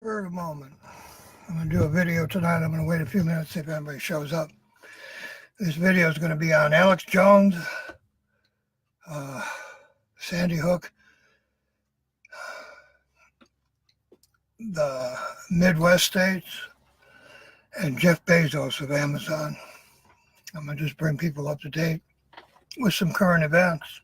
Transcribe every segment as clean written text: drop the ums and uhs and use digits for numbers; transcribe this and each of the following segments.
Spur of the moment. I'm going to do a video tonight. I'm going to wait a few minutes, see if anybody shows up. This video is going to be on Alex Jones, Sandy Hook, the Midwest states, and Jeff Bezos of Amazon. I'm going to just bring people up to date with some current events.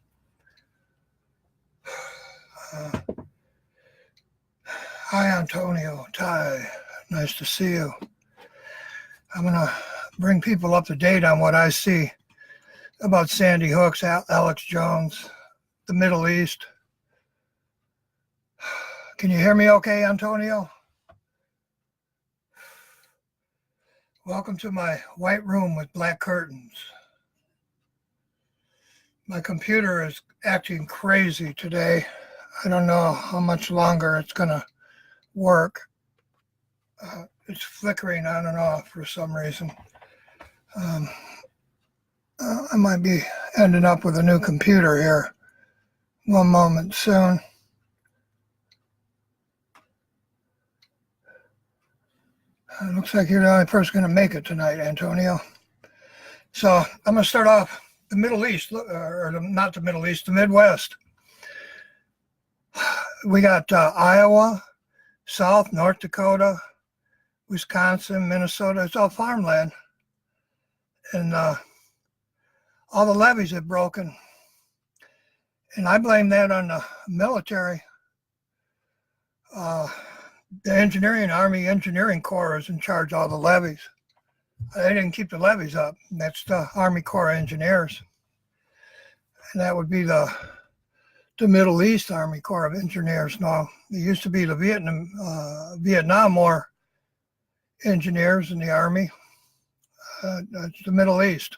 Hi, Antonio, Ty, nice to see you. I'm going to bring people up to date on what I see about Sandy Hook's, Alex Jones, the Middle East. Can you hear me okay, Antonio? Welcome to my white room with black curtains. My computer is acting crazy today. I don't know how much longer it's going to work. It's flickering on and off for some reason. I might be ending up with a new computer here. One moment soon. It looks like you're the only person going to make it tonight, Antonio. So I'm going to start off the Middle East, or not the Middle East, the Midwest. We got Iowa, South, North Dakota, Wisconsin, Minnesota. It's all farmland. And all the levees have broken. And I blame that on the military. The Army Engineering Corps is in charge of all the levees. They didn't keep the levees up. That's the Army Corps of Engineers. And that would be the Middle East Army Corps of Engineers. Now, it used to be the Vietnam War engineers in the Army. It's the Middle East.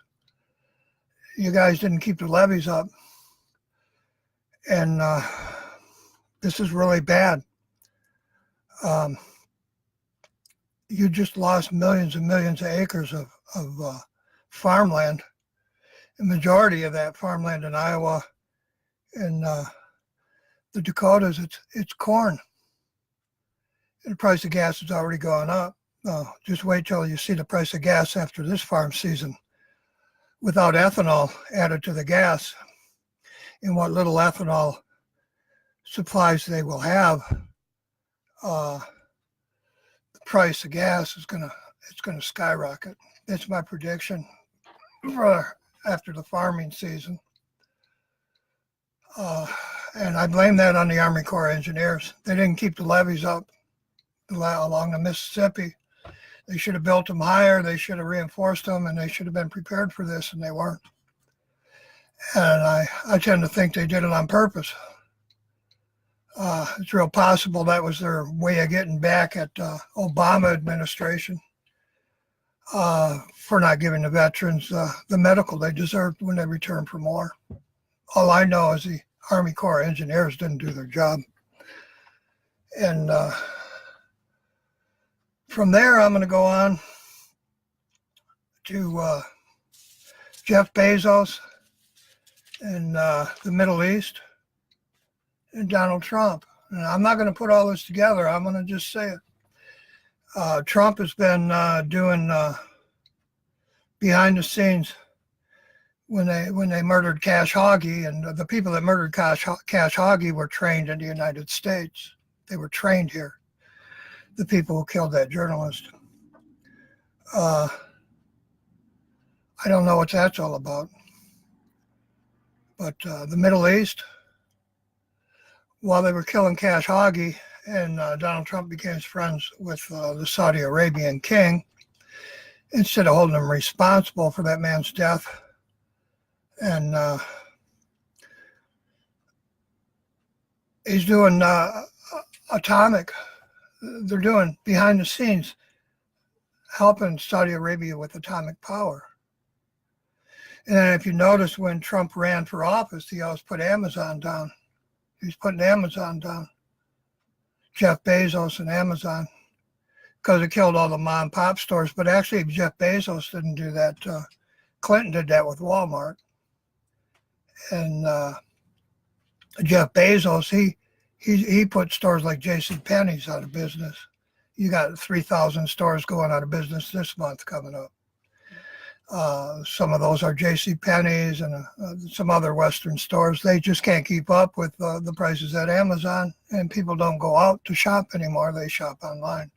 You guys didn't keep the levees up. And this is really bad. You just lost millions and millions of acres of farmland. The majority of that farmland in Iowa and the Dakotas, it's corn. And the price of gas has already gone up. Just wait till you see the price of gas after this farm season without ethanol added to the gas. And what little ethanol supplies they will have, the price of gas is gonna skyrocket. That's my prediction for after the farming season. And I blame that on the Army Corps of Engineers. They didn't keep the levees up along the Mississippi. They should have built them higher. They should have reinforced them, and they should have been prepared for this, and they weren't. And I tend to think they did it on purpose. It's real possible that was their way of getting back at Obama administration for not giving the veterans the medical they deserved when they returned from war. All I know is the Army Corps of Engineers didn't do their job. And from there, I'm going to go on to Jeff Bezos in the Middle East and Donald Trump. And I'm not going to put all this together. I'm going to just say it. Trump has been doing behind the scenes when they murdered Khashoggi, and the people that murdered Khashoggi were trained in the United States. They were trained here. The people who killed that journalist. I don't know what that's all about. But the Middle East, while they were killing Khashoggi, and Donald Trump became friends with the Saudi Arabian king, instead of holding him responsible for that man's death, and he's doing atomic. They're doing behind the scenes, helping Saudi Arabia with atomic power. And then if you notice, when Trump ran for office, he always put Amazon down. He's putting Amazon down. Jeff Bezos and Amazon, because it killed all the mom and pop stores. But actually, Jeff Bezos didn't do that. Clinton did that with Walmart. And Jeff Bezos, he put stores like JCPenney's out of business. You got 3,000 stores going out of business this month coming up. Some of those are J.C. Penney's and some other Western stores. They just can't keep up with the prices at Amazon, and people don't go out to shop anymore. They shop online.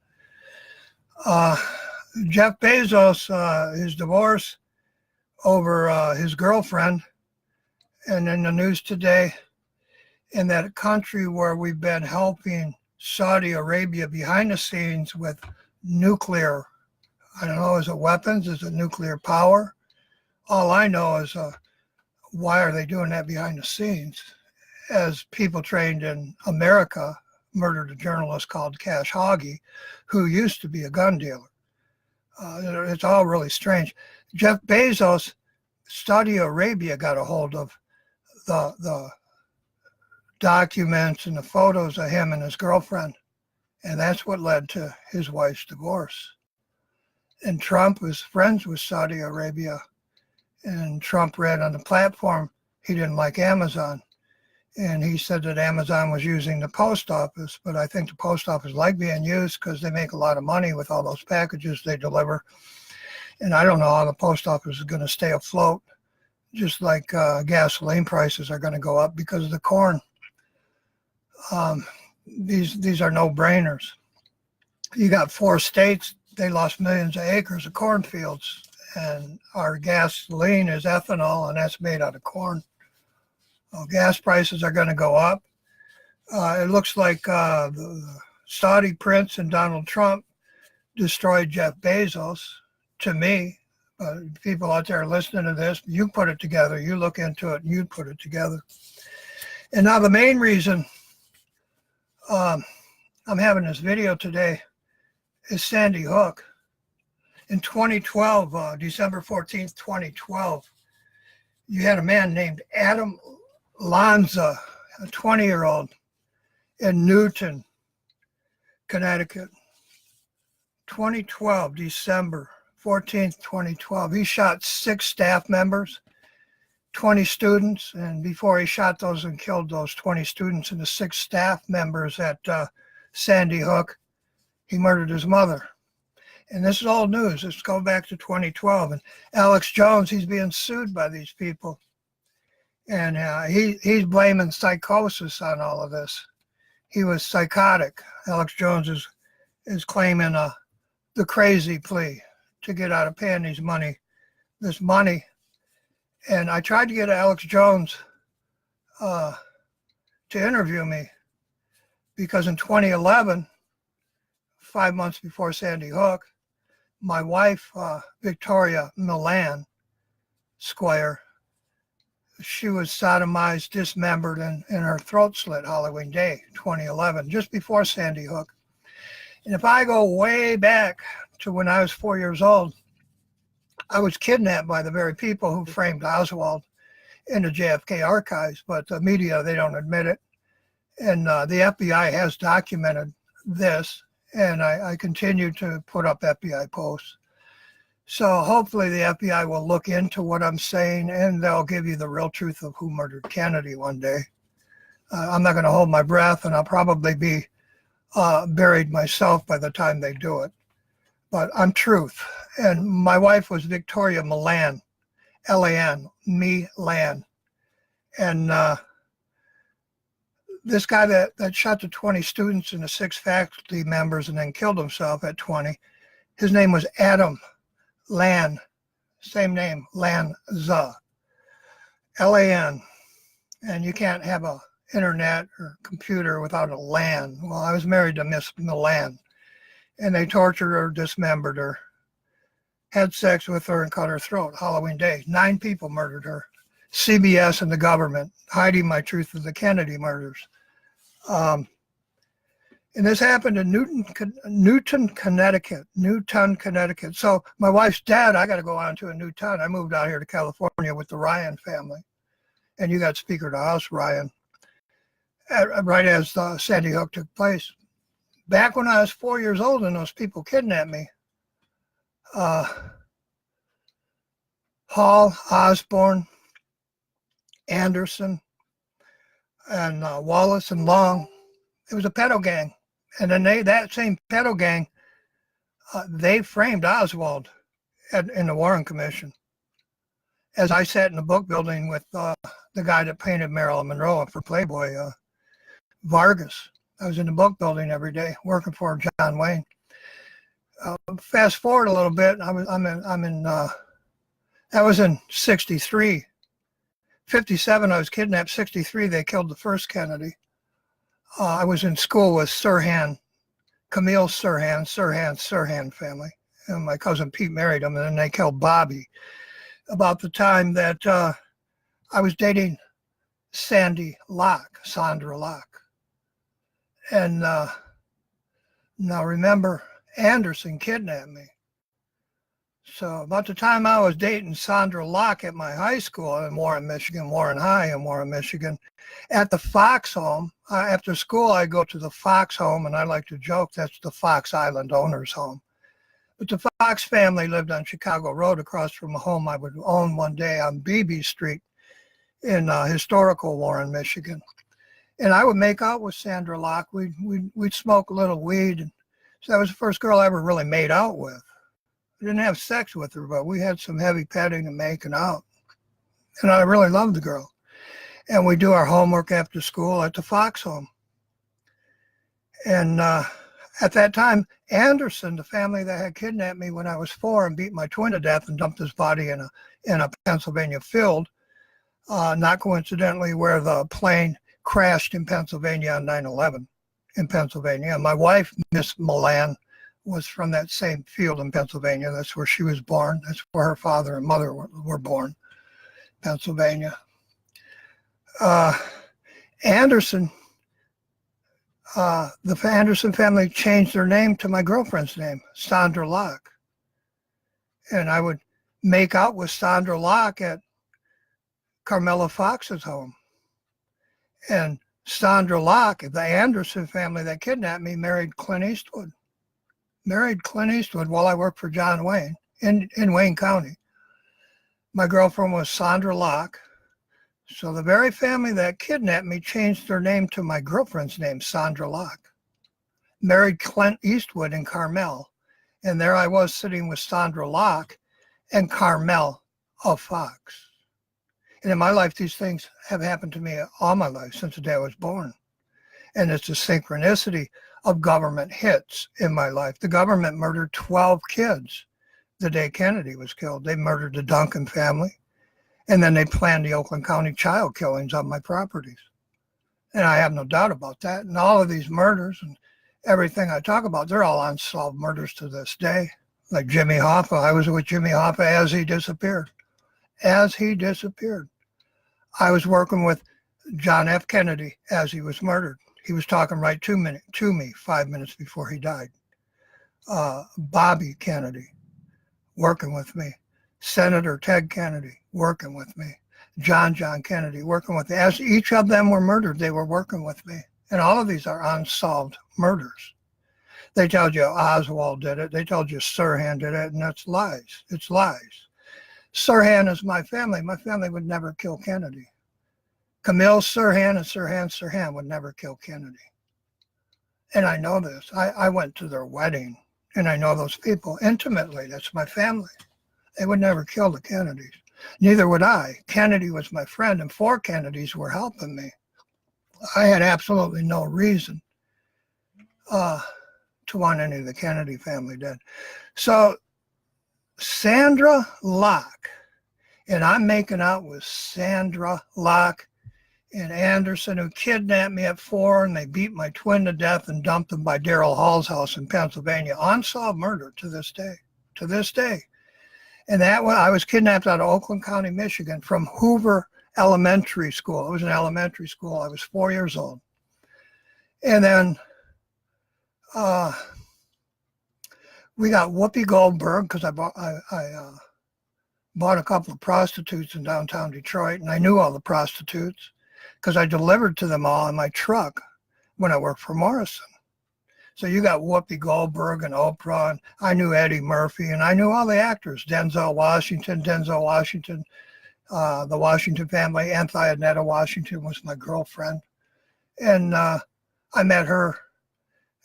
Jeff Bezos, his divorce over his girlfriend, and in the news today, in that country where we've been helping Saudi Arabia behind the scenes with nuclear, I don't know, is it weapons? Is it nuclear power? All I know is why are they doing that behind the scenes? As people trained in America murdered a journalist called Khashoggi, who used to be a gun dealer. It's all really strange. Jeff Bezos, Saudi Arabia got a hold of the documents and the photos of him and his girlfriend, and that's what led to his wife's divorce. And Trump was friends with Saudi Arabia, and Trump read on the platform he didn't like Amazon, and he said that Amazon was using the post office, but I think the post office like being used because they make a lot of money with all those packages they deliver, and I don't know how the post office is going to stay afloat, just like gasoline prices are going to go up because of the corn. These are no-brainers. You got 4 states, they lost millions of acres of cornfields, and our gasoline is ethanol, and that's made out of corn. Well, gas prices are going to go up. It looks like the Saudi prince and Donald Trump destroyed Jeff Bezos. To me, people out there listening to this, you put it together, you look into it, and you put it together. And now the main reason I'm having this video today is Sandy Hook. In 2012, December 14th, 2012, you had a man named Adam Lanza, a 20-year-old in Newton, Connecticut. 2012, December 14th, 2012. He shot 6 staff members, 20 students, and before he shot those and killed those 20 students and the 6 staff members at Sandy Hook, he murdered his mother. And this is old news. Let's go back to 2012. And Alex Jones, he's being sued by these people. And he's blaming psychosis on all of this. He was psychotic. Alex Jones is claiming the crazy plea to get out of paying this money. And I tried to get Alex Jones to interview me because in 2011, 5 months before Sandy Hook, my wife, Victoria Milan Squier, she was sodomized, dismembered, and her throat slit Halloween Day, 2011, just before Sandy Hook. And if I go way back to when I was 4 years old, I was kidnapped by the very people who framed Oswald in the JFK archives, but the media, they don't admit it. And the FBI has documented this, and I continue to put up FBI posts. So hopefully the FBI will look into what I'm saying, and they'll give you the real truth of who murdered Kennedy one day. I'm not going to hold my breath, and I'll probably be buried myself by the time they do it. But I'm truth. And my wife was Victoria Milan, L-A-N, Milan. And this guy that shot the 20 students and the 6 faculty members and then killed himself at 20, his name was Adam Lan, same name, Lanza, L-A-N. And you can't have a internet or computer without a LAN. Well, I was married to Miss Milan, and they tortured her, dismembered her, had sex with her, and cut her throat. Halloween Day, 9 people murdered her. CBS and the government hiding my truth of the Kennedy murders. And this happened in Newton, Connecticut. So my wife's dad, I got to go on to a new town. I moved out here to California with the Ryan family. And you got Speaker of the House, Ryan, right as Sandy Hook took place. Back when I was 4 years old and those people kidnapped me, Hall, Osborne, Anderson, and Wallace and Long, it was a pedo gang. And then that same pedo gang, they framed Oswald in the Warren Commission. As I sat in the book building with the guy that painted Marilyn Monroe for Playboy, Vargas. I was in the book building every day working for John Wayne. Fast forward a little bit, that was in 63. 57, I was kidnapped. 63, they killed the first Kennedy. I was in school with Sirhan, Camille Sirhan family. And my cousin Pete married him, and then they killed Bobby. About the time that I was dating Sandra Locke. And now remember, Anderson kidnapped me. So about the time I was dating Sandra Locke at my high school in Warren High in Warren, Michigan, at the Fox home, after school I go to the Fox home, and I like to joke that's the Fox Island owner's home. But the Fox family lived on Chicago Road across from a home I would own one day on Bebe Street in historical Warren, Michigan. And I would make out with Sandra Locke. We'd smoke a little weed. And so that was the first girl I ever really made out with. I didn't have sex with her, but we had some heavy petting and making out. And I really loved the girl. And we do our homework after school at the Fox home. And at that time, Anderson, the family that had kidnapped me when I was 4 and beat my twin to death and dumped his body in a Pennsylvania field, not coincidentally where the plane crashed in Pennsylvania on 9/11 in Pennsylvania. And my wife, Miss Milan, was from that same field in Pennsylvania. That's where she was born. That's where her father and mother were born, Pennsylvania. Anderson, the Anderson family changed their name to my girlfriend's name, Sandra Locke. And I would make out with Sandra Locke at Carmela Fox's home. And Sandra Locke, the Anderson family that kidnapped me, married Clint Eastwood. While I worked for John Wayne in Wayne County. My girlfriend was Sandra Locke. So the very family that kidnapped me changed their name to my girlfriend's name, Sandra Locke. Married Clint Eastwood in Carmel. And there I was sitting with Sandra Locke and Carmel of Fox. And in my life, these things have happened to me all my life since the day I was born. And it's a synchronicity of government hits in my life. The government murdered 12 kids the day Kennedy was killed. They murdered the Duncan family, and then they planned the Oakland County child killings on my properties. And I have no doubt about that. And all of these murders and everything I talk about, they're all unsolved murders to this day. Like Jimmy Hoffa, I was with Jimmy Hoffa as he disappeared. I was working with John F. Kennedy as he was murdered. He was talking right to me 5 minutes before he died. Bobby Kennedy, working with me. Senator Ted Kennedy, working with me. John Kennedy, working with me. As each of them were murdered, they were working with me. And all of these are unsolved murders. They told you Oswald did it. They told you Sirhan did it, and that's lies. It's lies. Sirhan is my family. My family would never kill Kennedy. Camille Sirhan and Sirhan would never kill Kennedy. And I know this. I went to their wedding, and I know those people intimately. That's my family. They would never kill the Kennedys. Neither would I. Kennedy was my friend, and 4 Kennedys were helping me. I had absolutely no reason to want any of the Kennedy family dead. So Sandra Locke, and I'm making out with Sandra Locke and Anderson, who kidnapped me at 4, and they beat my twin to death and dumped him by Darrell Hall's house in Pennsylvania. Unsolved murder to this day. And that one, I was kidnapped out of Oakland County, Michigan, from Hoover Elementary School. It was an elementary school. I was 4 years old. And then we got Whoopi Goldberg, because I bought a couple of prostitutes in downtown Detroit, and I knew all the prostitutes because I delivered to them all in my truck when I worked for Morrison. So you got Whoopi Goldberg and Oprah, and I knew Eddie Murphy, and I knew all the actors, Denzel Washington, the Washington family. Anthianetta Washington was my girlfriend. And I met her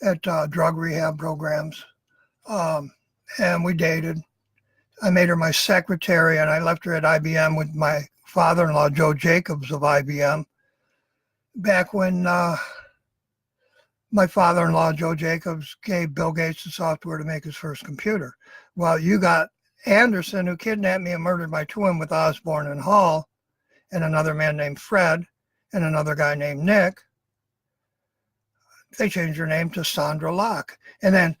at drug rehab programs. And we dated. I made her my secretary, and I left her at IBM with my father-in-law, Joe Jacobs of IBM, back when my father-in-law, Joe Jacobs, gave Bill Gates the software to make his first computer. Well, you got Anderson, who kidnapped me and murdered my twin with Osborne and Hall, and another man named Fred, and another guy named Nick. They changed her name to Sandra Locke. And then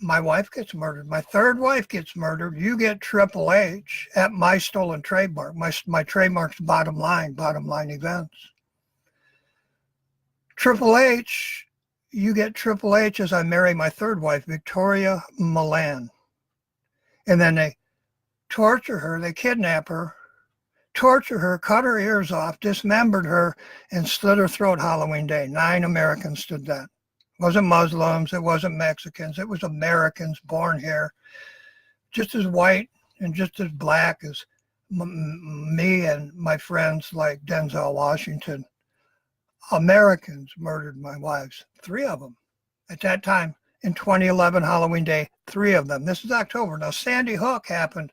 my wife gets murdered. My third wife gets murdered. You get Triple H at my stolen trademark. My trademark's Bottomline Events. Triple H, you get Triple H as I marry my third wife, Victoria Milan. And then they torture her, they kidnap her, torture her, cut her ears off, dismembered her, and slit her throat Halloween Day. 9 Americans did that. It wasn't Muslims, it wasn't Mexicans, it was Americans born here, just as white and just as black as me and my friends like Denzel Washington. Americans murdered my wives, 3 of them. At that time, in 2011 Halloween Day, 3 of them. This is October. Now, Sandy Hook happened,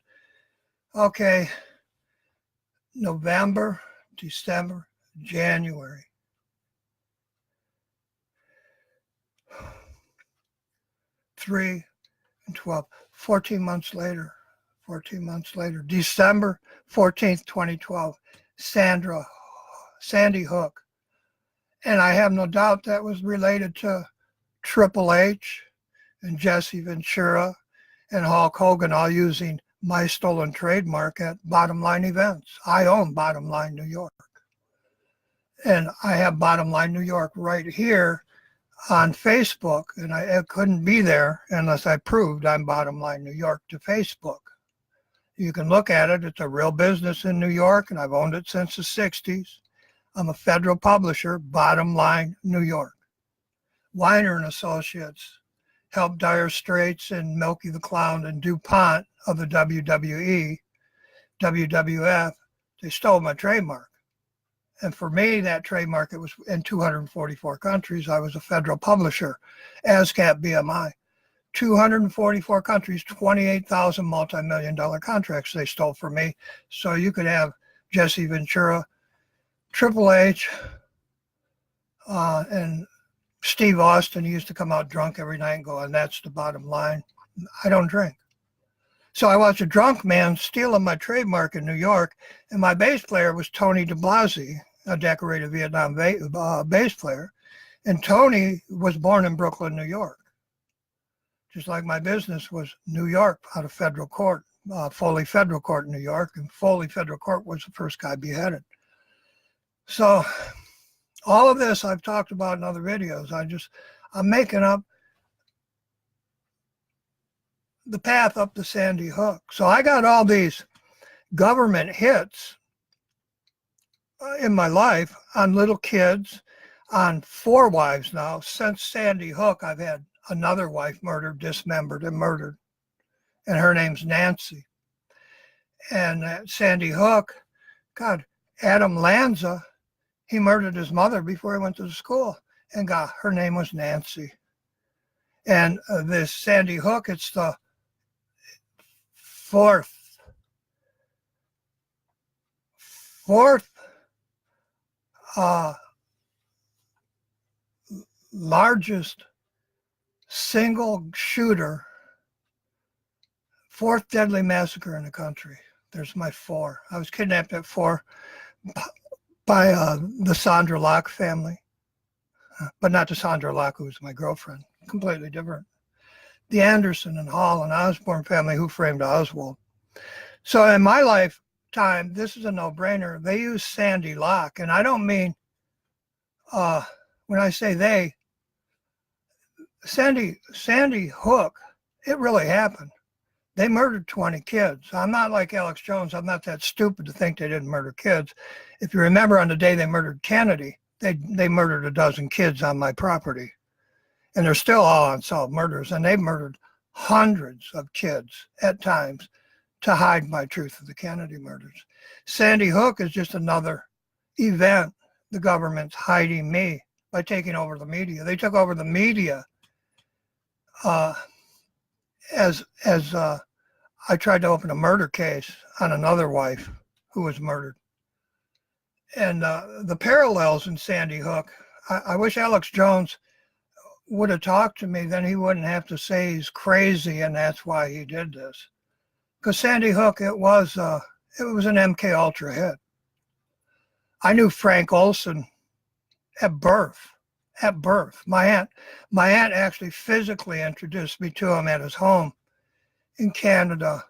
November, December, January. 3 and 12, 14 months later, December 14th, 2012, Sandy Hook. And I have no doubt that was related to Triple H and Jesse Ventura and Hulk Hogan, all using my stolen trademark at Bottomline Events. I own Bottomline New York. And I have Bottomline New York right here on Facebook, and I couldn't be there unless I proved I'm Bottomline New York to Facebook. You can look at it. It's a real business in New York, and I've owned it since the 60s. I'm a federal publisher, Bottomline New York. Weiner and Associates helped Dire Straits and Milky the Clown and DuPont of the WWE, WWF. They stole my trademark. And for me, that trademark, it was in 244 countries. I was a federal publisher, ASCAP BMI. 244 countries, 28,000 multi-million-dollar contracts they stole from me. So you could have Jesse Ventura, Triple H, and Steve Austin. He used to come out drunk every night and go, and that's the bottom line. I don't drink. So I watched a drunk man stealing my trademark in New York, and my bass player was Tony DeBlasi, a decorated Vietnam bass player. And Tony was born in Brooklyn, New York. Just like my business was New York, out of federal court, Foley Federal Court in New York, and Foley Federal Court was the first guy beheaded. So all of this I've talked about in other videos. I'm making up the path up the Sandy Hook. So I got all these government hits in my life on little kids, on 4 wives now. Since Sandy Hook, I've had another wife murdered, dismembered, and murdered. And her name's Nancy. And Sandy Hook, God, Adam Lanza, he murdered his mother before he went to school. And God, her name was Nancy. And this Sandy Hook, it's the 4th largest single shooter, 4th deadly massacre in the country. There's my 4. I was kidnapped at 4 by the Sandra Locke family, but not the Sandra Locke who was my girlfriend, completely different. The Anderson and Hall and Osborne family who framed Oswald. So in my lifetime, this is a no-brainer. They use Sandy Locke, and I don't mean, when I say they, Sandy Hook, it really happened. They murdered 20 kids. I'm not like Alex Jones. I'm not that stupid to think they didn't murder kids. If you remember, on the day they murdered Kennedy, they murdered a dozen kids on my property. And they're still all unsolved murders. And they've murdered hundreds of kids at times to hide my truth of the Kennedy murders. Sandy Hook is just another event. The government's hiding me by taking over the media. They took over the media uh, as I tried to open a murder case on another wife who was murdered. And the parallels in Sandy Hook, I wish Alex Jones would have talked to me, then he wouldn't have to say he's crazy and that's why he did this. Because Sandy Hook, it was an MK Ultra hit. I knew Frank Olson at birth. At birth, my aunt actually physically introduced me to him at his home in Canada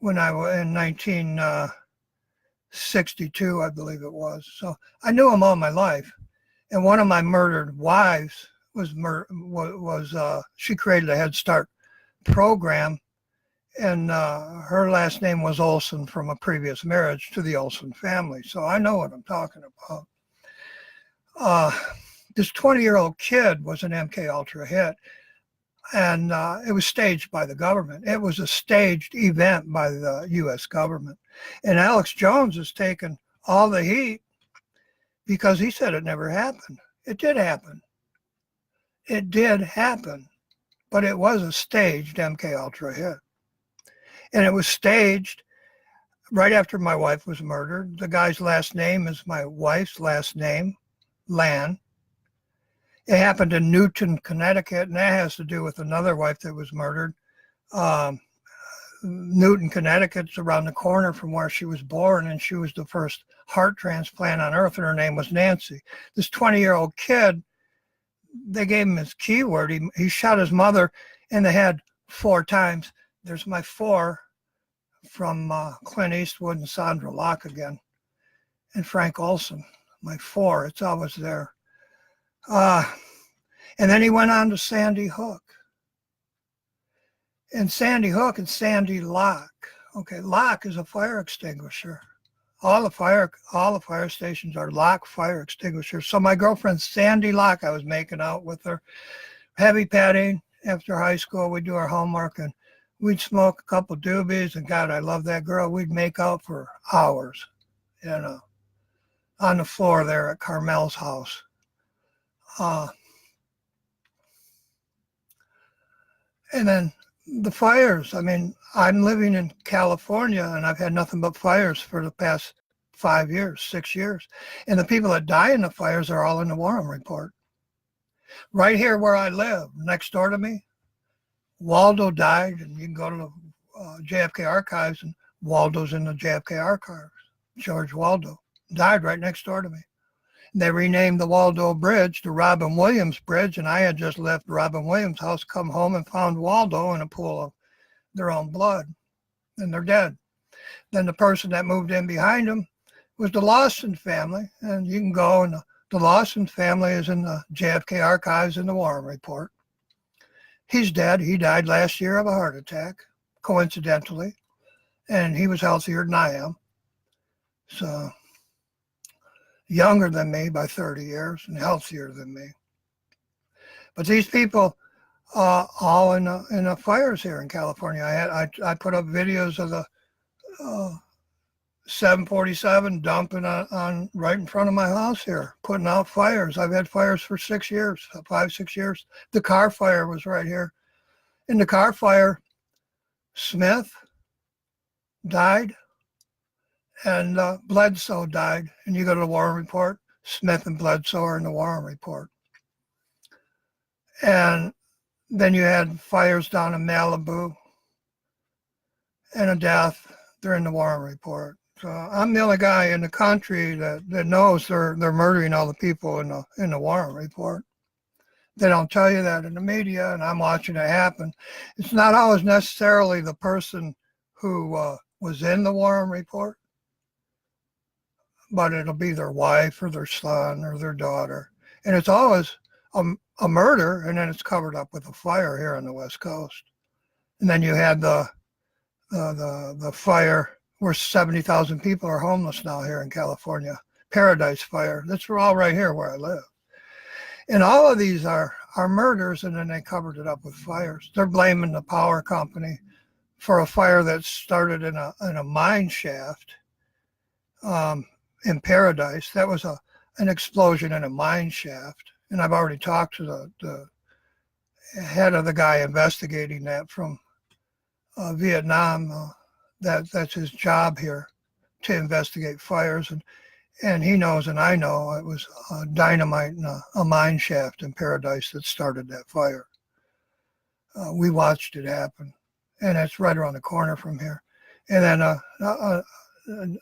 when I was in 1962, I believe it was. So I knew him all my life. And one of my murdered wives she created a Head Start program, and her last name was Olson from a previous marriage to the Olson family. So I know what I'm talking about. This 20-year-old kid was an MK Ultra hit, and it was staged by the government. It was a staged event by the U.S. government. And Alex Jones has taken all the heat because he said it never happened. It did happen. It did happen, but it was a staged MK Ultra hit. And it was staged right after my wife was murdered. The guy's last name is my wife's last name, Lan. It happened in Newton, Connecticut, and that has to do with another wife that was murdered. Newton, Connecticut's around the corner from where she was born, and she was the first heart transplant on earth, and her name was Nancy. This 20-year-old kid, they gave him his keyword. He shot his mother in the head 4 times. There's my 4 from Clint Eastwood and Sandra Locke again, and Frank Olson, my 4. It's always there. And then he went on to Sandy Hook. And Sandy Hook and Sandy Lock. Okay, lock is a fire extinguisher. All the fire stations are lock fire extinguishers. So my girlfriend Sandy Lock, I was making out with her, heavy petting after high school. We'd do our homework and we'd smoke a couple doobies, and God, I love that girl. We'd make out for hours, on the floor there at Carmel's house. And then the fires. I mean, I'm living in California and I've had nothing but fires for the past 5 years, 6 years. And the people that die in the fires are all in the Warren Report. Right here where I live, next door to me, Waldo died, and you can go to the JFK archives, and Waldo's in the JFK archives. George Waldo died right next door to me. They renamed the Waldo Bridge to Robin Williams Bridge, and I had just left Robin Williams' house, come home and found Waldo in a pool of their own blood, and they're dead. Then the person that moved in behind him was the Lawson family, and you can go, and the Lawson family is in the JFK archives in the Warren Report. He's dead. He died last year of a heart attack, coincidentally, and he was healthier than I am. So younger than me by 30 years and healthier than me. But these people, all in the fires here in California. I put up videos of the 747 dumping on right in front of my house here, putting out fires. I've had fires for 6 years, 5, 6 years. The car fire was right here. In the car fire, Smith died, and Bledsoe died. And you go to the Warren Report, Smith and Bledsoe are in the Warren Report. And then you had fires down in Malibu and a death. They're in the Warren Report. So I'm the only guy in the country that knows they're murdering all the people in the Warren Report. They don't tell you that in the media, and I'm watching it happen. It's not always necessarily the person who was in the Warren Report, but it'll be their wife or their son or their daughter. And it's always a murder, and then it's covered up with a fire here on the West Coast. And then you had the fire where 70,000 people are homeless now here in California. Paradise Fire. That's all right here where I live. And all of these are murders, and then they covered it up with fires. They're blaming the power company for a fire that started in a mine shaft in Paradise. That was a an explosion in a mine shaft. And I've already talked to the head of the guy investigating that from Vietnam. That's his job here, to investigate fires. And he knows, and I know, it was dynamite in a mine shaft in Paradise that started that fire. We watched it happen, and it's right around the corner from here. And then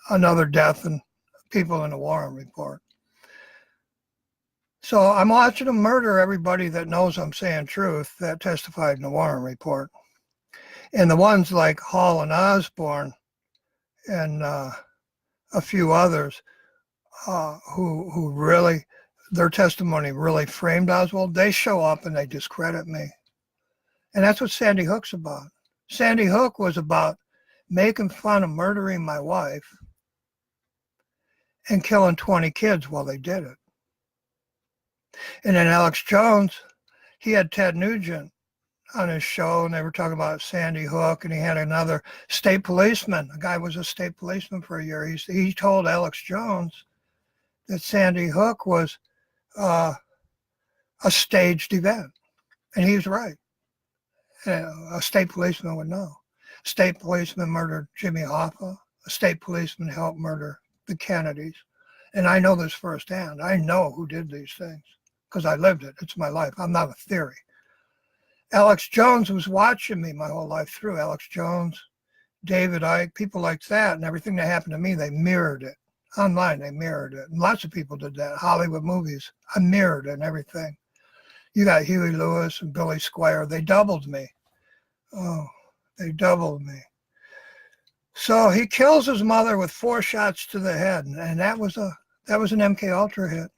another death and people in the Warren Report. So I'm watching them murder everybody that knows I'm saying truth that testified in the Warren Report. And the ones like Hall and Osborne and a few others who really, their testimony really framed Oswald, they show up and they discredit me. And that's what Sandy Hook's about. Sandy Hook was about making fun of murdering my wife and killing 20 kids while they did it. And then Alex Jones, he had Ted Nugent on his show, and they were talking about Sandy Hook, and he had another state policeman. The guy was a state policeman for a year. He told Alex Jones that Sandy Hook was a staged event, and he was right. A state policeman would know. A state policeman murdered Jimmy Hoffa. A state policeman helped murder the Kennedys. And I know this firsthand. I know who did these things because I lived it. It's my life. I'm not a theory. Alex Jones was watching me my whole life through. Alex Jones, David Icke, people like that, and everything that happened to me, they mirrored it. Online, they mirrored it. And lots of people did that. Hollywood movies, I mirrored it and everything. You got Huey Lewis and Billy Squier. They doubled me. Oh, they doubled me. So he kills his mother with 4 shots to the head, and that was an MK Ultra hit.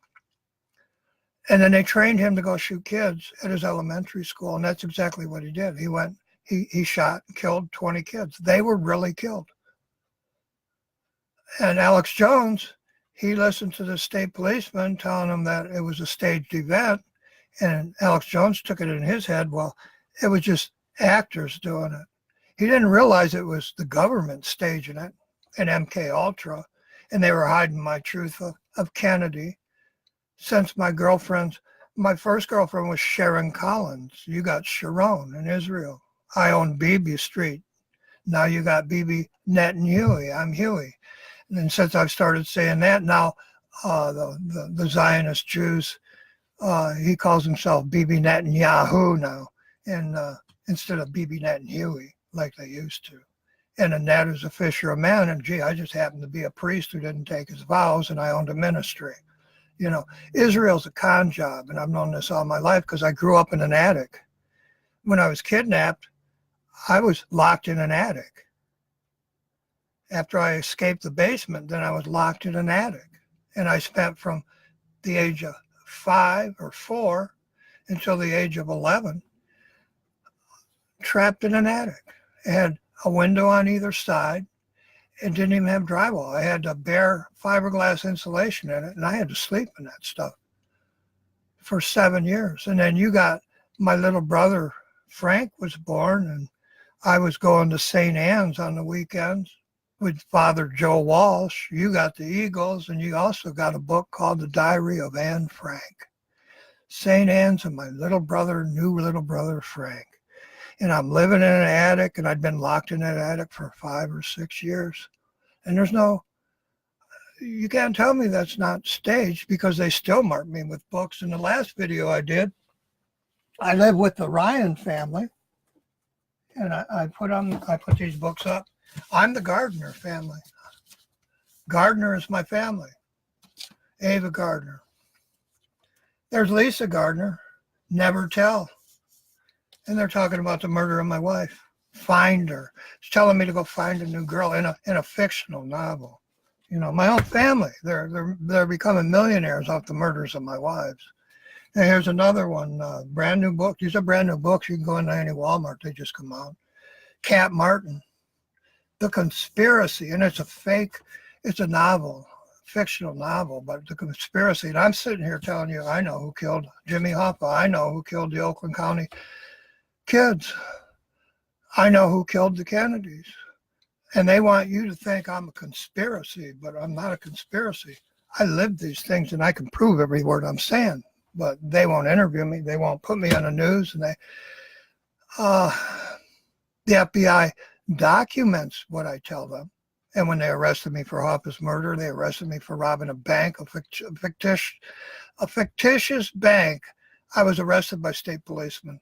And then they trained him to go shoot kids at his elementary school, and that's exactly what he did. He shot and killed 20 kids. They were really killed. And Alex Jones, he listened to the state policeman telling him that it was a staged event, and Alex Jones took it in his head, well, it was just actors doing it. He didn't realize it was the government staging it, and MK Ultra, and they were hiding my truth of Kennedy. Since my first girlfriend was Sharon Collins. You got Sharon in Israel. I own Bebe Street. Now you got Bebe Netanyahu. I'm Huey. And then since I've started saying that, now the Zionist Jews, he calls himself Bibi Netanyahu now, and instead of Bibi Netanyahu like they used to. And a net is a fisher of men, and gee, I just happened to be a priest who didn't take his vows, and I owned a ministry. You know, Israel's a con job, and I've known this all my life because I grew up in an attic. When I was kidnapped, I was locked in an attic. After I escaped the basement, then I was locked in an attic. And I spent from the age of 5 or 4 until the age of 11 trapped in an attic. I had a window on either side. It didn't even have drywall. I had a bare fiberglass insulation in it, and I had to sleep in that stuff for 7 years. And then you got my little brother, Frank, was born, and I was going to St. Anne's on the weekends with Father Joe Walsh. You got the Eagles, and you also got a book called The Diary of Anne Frank. St. Anne's and my little brother, new little brother, Frank. And I'm living in an attic, and I'd been locked in that attic for 5 or 6 years. And you can't tell me that's not staged because they still mark me with books. In the last video I did, I live with the Ryan family, and I put these books up. I'm the Gardner family. Gardner is my family. Ava Gardner. There's Lisa Gardner, Never Tell. And they're talking about the murder of my wife. Find her. It's telling me to go find a new girl in a fictional novel. You know, my own family. They're becoming millionaires off the murders of my wives. And here's another one, brand new book. These are brand new books. You can go into any Walmart. They just come out. Cat Martin, The Conspiracy, and it's a novel, fictional novel, but The Conspiracy. And I'm sitting here telling you, I know who killed Jimmy Hoffa. I know who killed the Oakland County kids. I know who killed the Kennedys. And they want you to think I'm a conspiracy, but I'm not a conspiracy. I live these things and I can prove every word I'm saying, but they won't interview me. They won't put me on the news. And the FBI documents what I tell them. And when they arrested me for Hoffman's murder, they arrested me for robbing a bank, a fictitious bank. I was arrested by state policemen.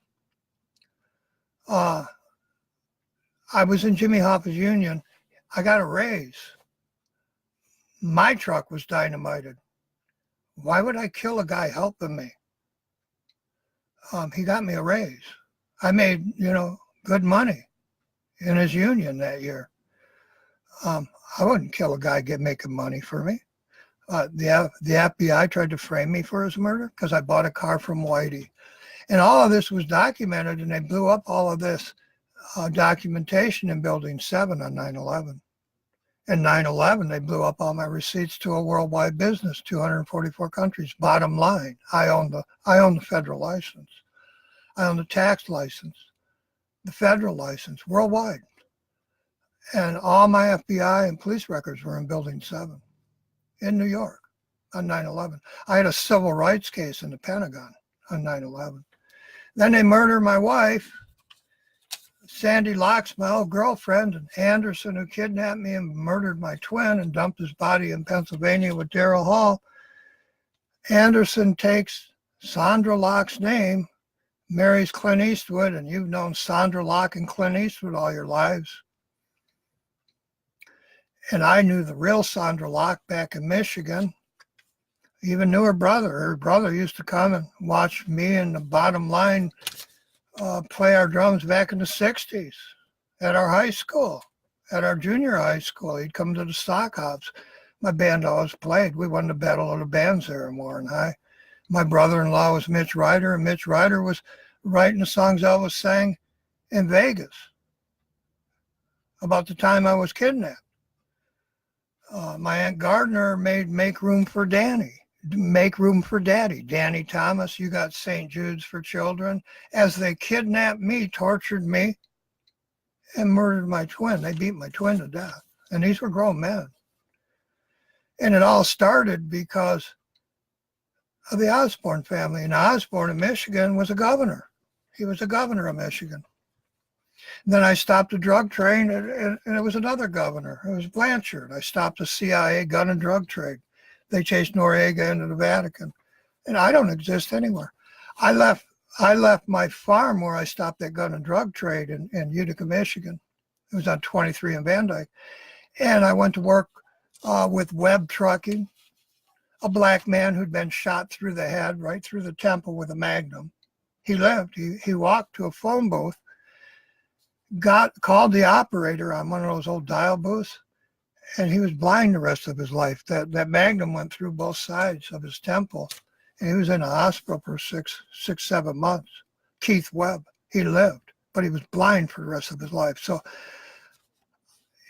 I was in Jimmy Hoffa's union. I got a raise. My truck was dynamited. Why would I kill a guy helping me? He got me a raise. I made, good money in his union that year. I wouldn't kill a guy making money for me. The FBI tried to frame me for his murder because I bought a car from Whitey. And all of this was documented, and they blew up all of this documentation in Building 7 on 9/11. In 9/11, they blew up all my receipts to a worldwide business, 244 countries. Bottomline, I own the federal license. I own the tax license, the federal license, worldwide. And all my FBI and police records were in Building 7 in New York on 9/11. I had a civil rights case in the Pentagon on 9/11. Then they murdered my wife, Sandy Locke's my old girlfriend, and Anderson, who kidnapped me and murdered my twin and dumped his body in Pennsylvania with Darrell Hall. Anderson takes Sandra Locke's name, marries Clint Eastwood, and you've known Sandra Locke and Clint Eastwood all your lives. And I knew the real Sandra Locke back in Michigan. Even knew her brother. Her brother used to come and watch me and the Bottomline play our drums back in the 60s at our high school, at our junior high school. He'd come to the stock hops. My band always played. We won the Battle of the Bands there in Warren High. My brother-in-law was Mitch Ryder, and Mitch Ryder was writing the songs Elvis sang in Vegas about the time I was kidnapped. My Aunt Gardner made Make Room for Danny. Make Room for Daddy. Danny Thomas, You Got St. Jude's for Children. As they kidnapped me, tortured me, and murdered my twin. They beat my twin to death. And these were grown men. And it all started because of the Osborne family. And Osborne in Michigan was a governor. He was a governor of Michigan. And then I stopped a drug trade, and it was another governor. It was Blanchard. I stopped a CIA gun and drug trade. They chased Noriega into the Vatican. And I don't exist anywhere. I left my farm where I stopped that gun and drug trade in Utica, Michigan. It was on 23 in Van Dyke. And I went to work with Webb Trucking, a black man who'd been shot through the head, right through the temple with a Magnum. He lived. He walked to a phone booth, called the operator on one of those old dial booths, and he was blind the rest of his life. That Magnum went through both sides of his temple, and he was in a hospital for 7 months. Keith Webb, he lived, but he was blind for the rest of his life. So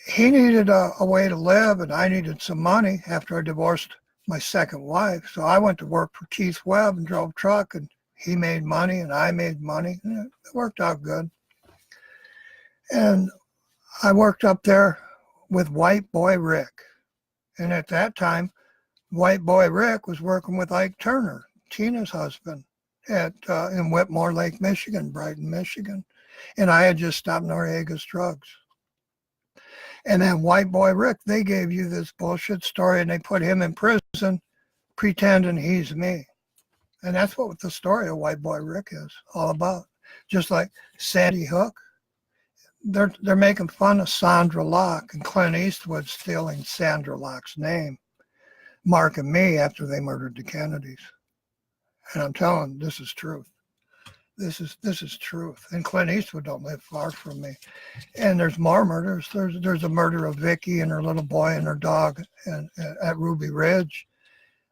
he needed a way to live, and I needed some money after I divorced my second wife. So I went to work for Keith Webb and drove truck, and he made money and I made money. And it worked out good. And I worked up there with White Boy Rick. And at that time, White Boy Rick was working with Ike Turner, Tina's husband, in Whitmore Lake, Michigan, Brighton, Michigan. And I had just stopped Noriega's drugs. And then White Boy Rick, they gave you this bullshit story and they put him in prison pretending he's me. And that's what the story of White Boy Rick is all about. Just like Sandy Hook. They're making fun of Sandra Locke and Clint Eastwood stealing Sandra Locke's name, marking me after they murdered the Kennedys. And I'm telling, this is truth. This is truth. And Clint Eastwood don't live far from me. And there's more murders. There's a murder of Vicky and her little boy and her dog at Ruby Ridge.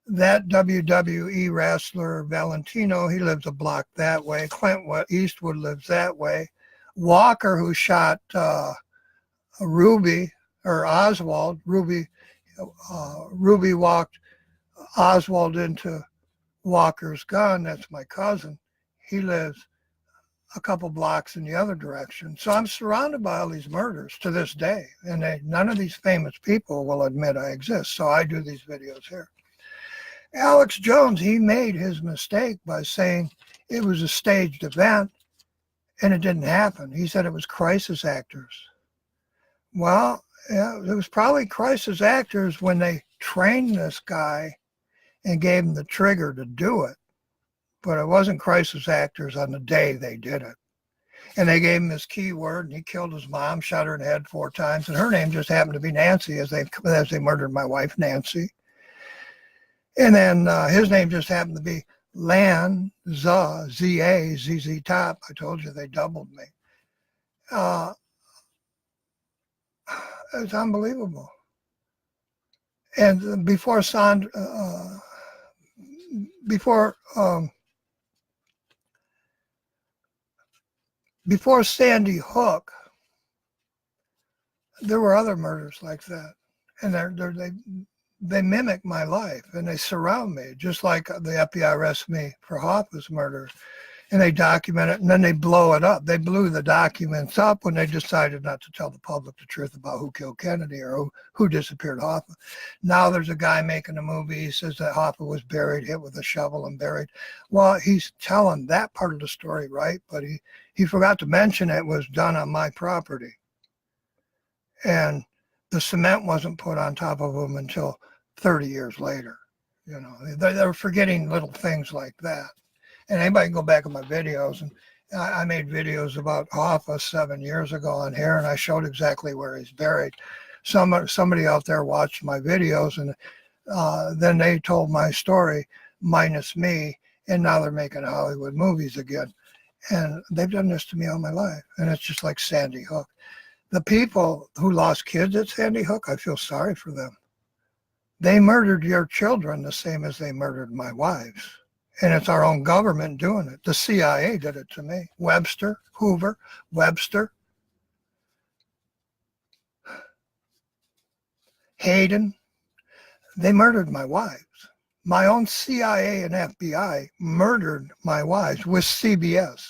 That WWE wrestler Valentino, he lives a block that way. Clint Eastwood lives that way. Walker, who shot Ruby or Oswald, Ruby walked Oswald into Walker's gun. That's my cousin. He lives a couple blocks in the other direction. So I'm surrounded by all these murders to this day. And none of these famous people will admit I exist. So I do these videos here. Alex Jones, he made his mistake by saying it was a staged event and it didn't happen. He said it was crisis actors. Well, yeah, it was probably crisis actors when they trained this guy and gave him the trigger to do it. But it wasn't crisis actors on the day they did it. And they gave him his keyword, and he killed his mom, shot her in the head 4 times, and her name just happened to be Nancy, as they murdered my wife, Nancy. And then his name just happened to be Lanza, Z-A, ZZ Top. I told you they doubled me. It's unbelievable. And before Sandy Hook, there were other murders like that, and they mimic my life and they surround me, just like the FBI arrested me for Hoffa's murder, and they document it and then they blow it up. They blew the documents up when they decided not to tell the public the truth about who killed Kennedy or who disappeared Hoffa. Now there's a guy making a movie. He says that Hoffa was buried, hit with a shovel and buried. Well, he's telling that part of the story, right? But he forgot to mention it was done on my property. And the cement wasn't put on top of him until 30 years later. You know, they're forgetting little things like that. And anybody can go back in my videos, and I made videos about Hoffa 7 years ago on here, and I showed exactly where he's buried. Somebody out there watched my videos, and then they told my story, minus me, and now they're making Hollywood movies again. And they've done this to me all my life, and it's just like Sandy Hook. The people who lost kids at Sandy Hook, I feel sorry for them. They murdered your children the same as they murdered my wives. And it's our own government doing it. The CIA did it to me. Webster, Hoover, Webster, Hayden. They murdered my wives. My own CIA and FBI murdered my wives with CBS,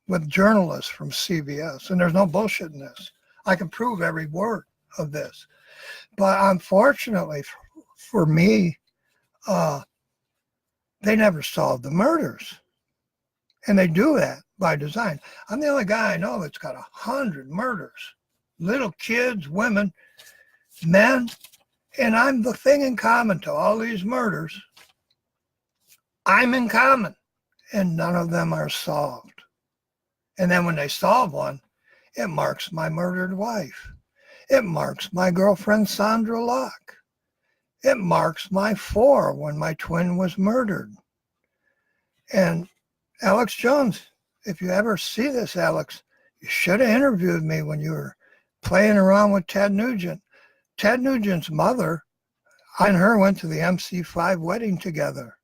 with journalists from CBS. And there's no bullshit in this. I can prove every word of this. But unfortunately for me, they never solved the murders. And they do that by design. I'm the only guy I know that's got 100 murders. Little kids, women, men. And I'm the thing in common to all these murders. I'm in common. And none of them are solved. And then when they solve one, it marks my murdered wife. It marks my girlfriend, Sandra Locke. It marks my 4 when my twin was murdered. And Alex Jones, if you ever see this, Alex, you should have interviewed me when you were playing around with Ted Nugent. Ted Nugent's mother, I and her went to the MC5 wedding together.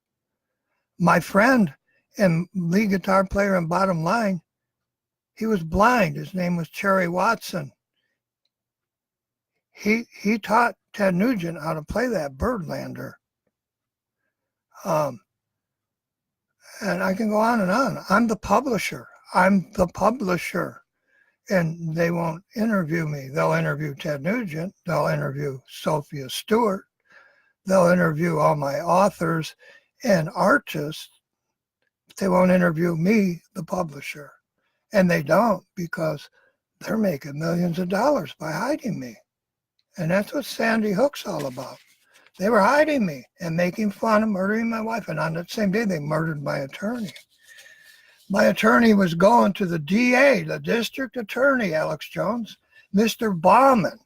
My friend and lead guitar player in Bottomline, he was blind. His name was Cherry Watson. He taught Ted Nugent how to play that Birdlander. And I can go on and on. I'm the publisher. And they won't interview me. They'll interview Ted Nugent. They'll interview Sophia Stewart. They'll interview all my authors and artists. They won't interview me, the publisher. And they don't, because they're making millions of dollars by hiding me. And that's what Sandy Hook's all about. They were hiding me and making fun of murdering my wife. And on that same day, they murdered my attorney. My attorney was going to the DA, the district attorney, Alex Jones, Mr. Bauman.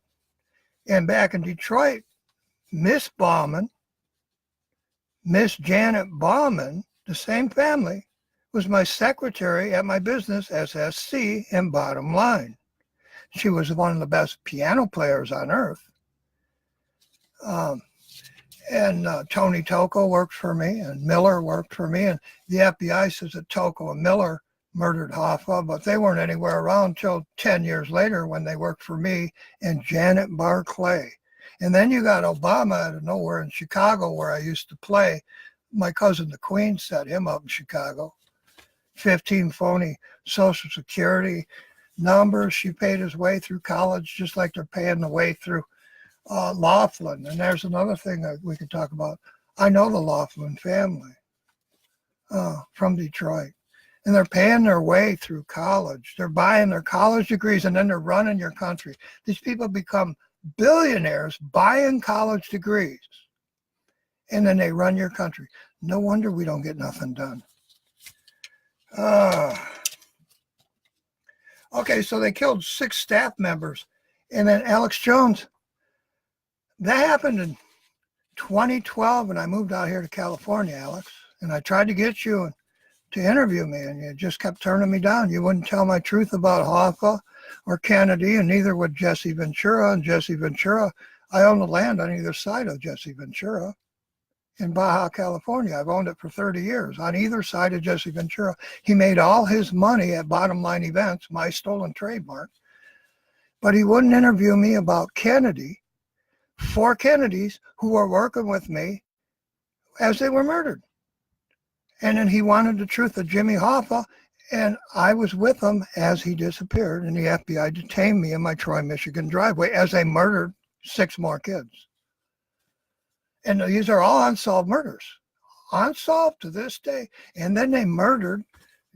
And back in Detroit, Miss Bauman, Miss Janet Bauman, the same family, was my secretary at my business, SSC, and Bottomline. She was one of the best piano players on earth. Tony Tocco worked for me, and Miller worked for me. And the FBI says that Tocco and Miller murdered Hoffa, but they weren't anywhere around until 10 years later when they worked for me and Janet Barclay. And then you got Obama out of nowhere in Chicago, where I used to play. My cousin, the Queen, set him up in Chicago. 15 phony Social Security numbers. She paid his way through college just like they're paying the way through Laughlin. And there's another thing that we could talk about. I know the Laughlin family from Detroit. And they're paying their way through college. They're buying their college degrees, and then they're running your country. These people become billionaires buying college degrees, and then they run your country. No wonder we don't get nothing done. Okay, so they killed 6 staff members. And then Alex Jones, that happened in 2012, and I moved out here to California, Alex. And I tried to get you to interview me, and you just kept turning me down. You wouldn't tell my truth about Hoffa or Kennedy, and neither would Jesse Ventura. And Jesse Ventura, I own the land on either side of Jesse Ventura in Baja California. I've owned it for 30 years on either side of Jesse Ventura. He made all his money at Bottomline events, my stolen trademark, but he wouldn't interview me about Kennedy, 4 Kennedys who were working with me as they were murdered. And then he wanted the truth of Jimmy Hoffa, and I was with him as he disappeared, and the FBI detained me in my Troy, Michigan driveway as they murdered 6 more kids. And these are all unsolved murders, unsolved to this day. And then they murdered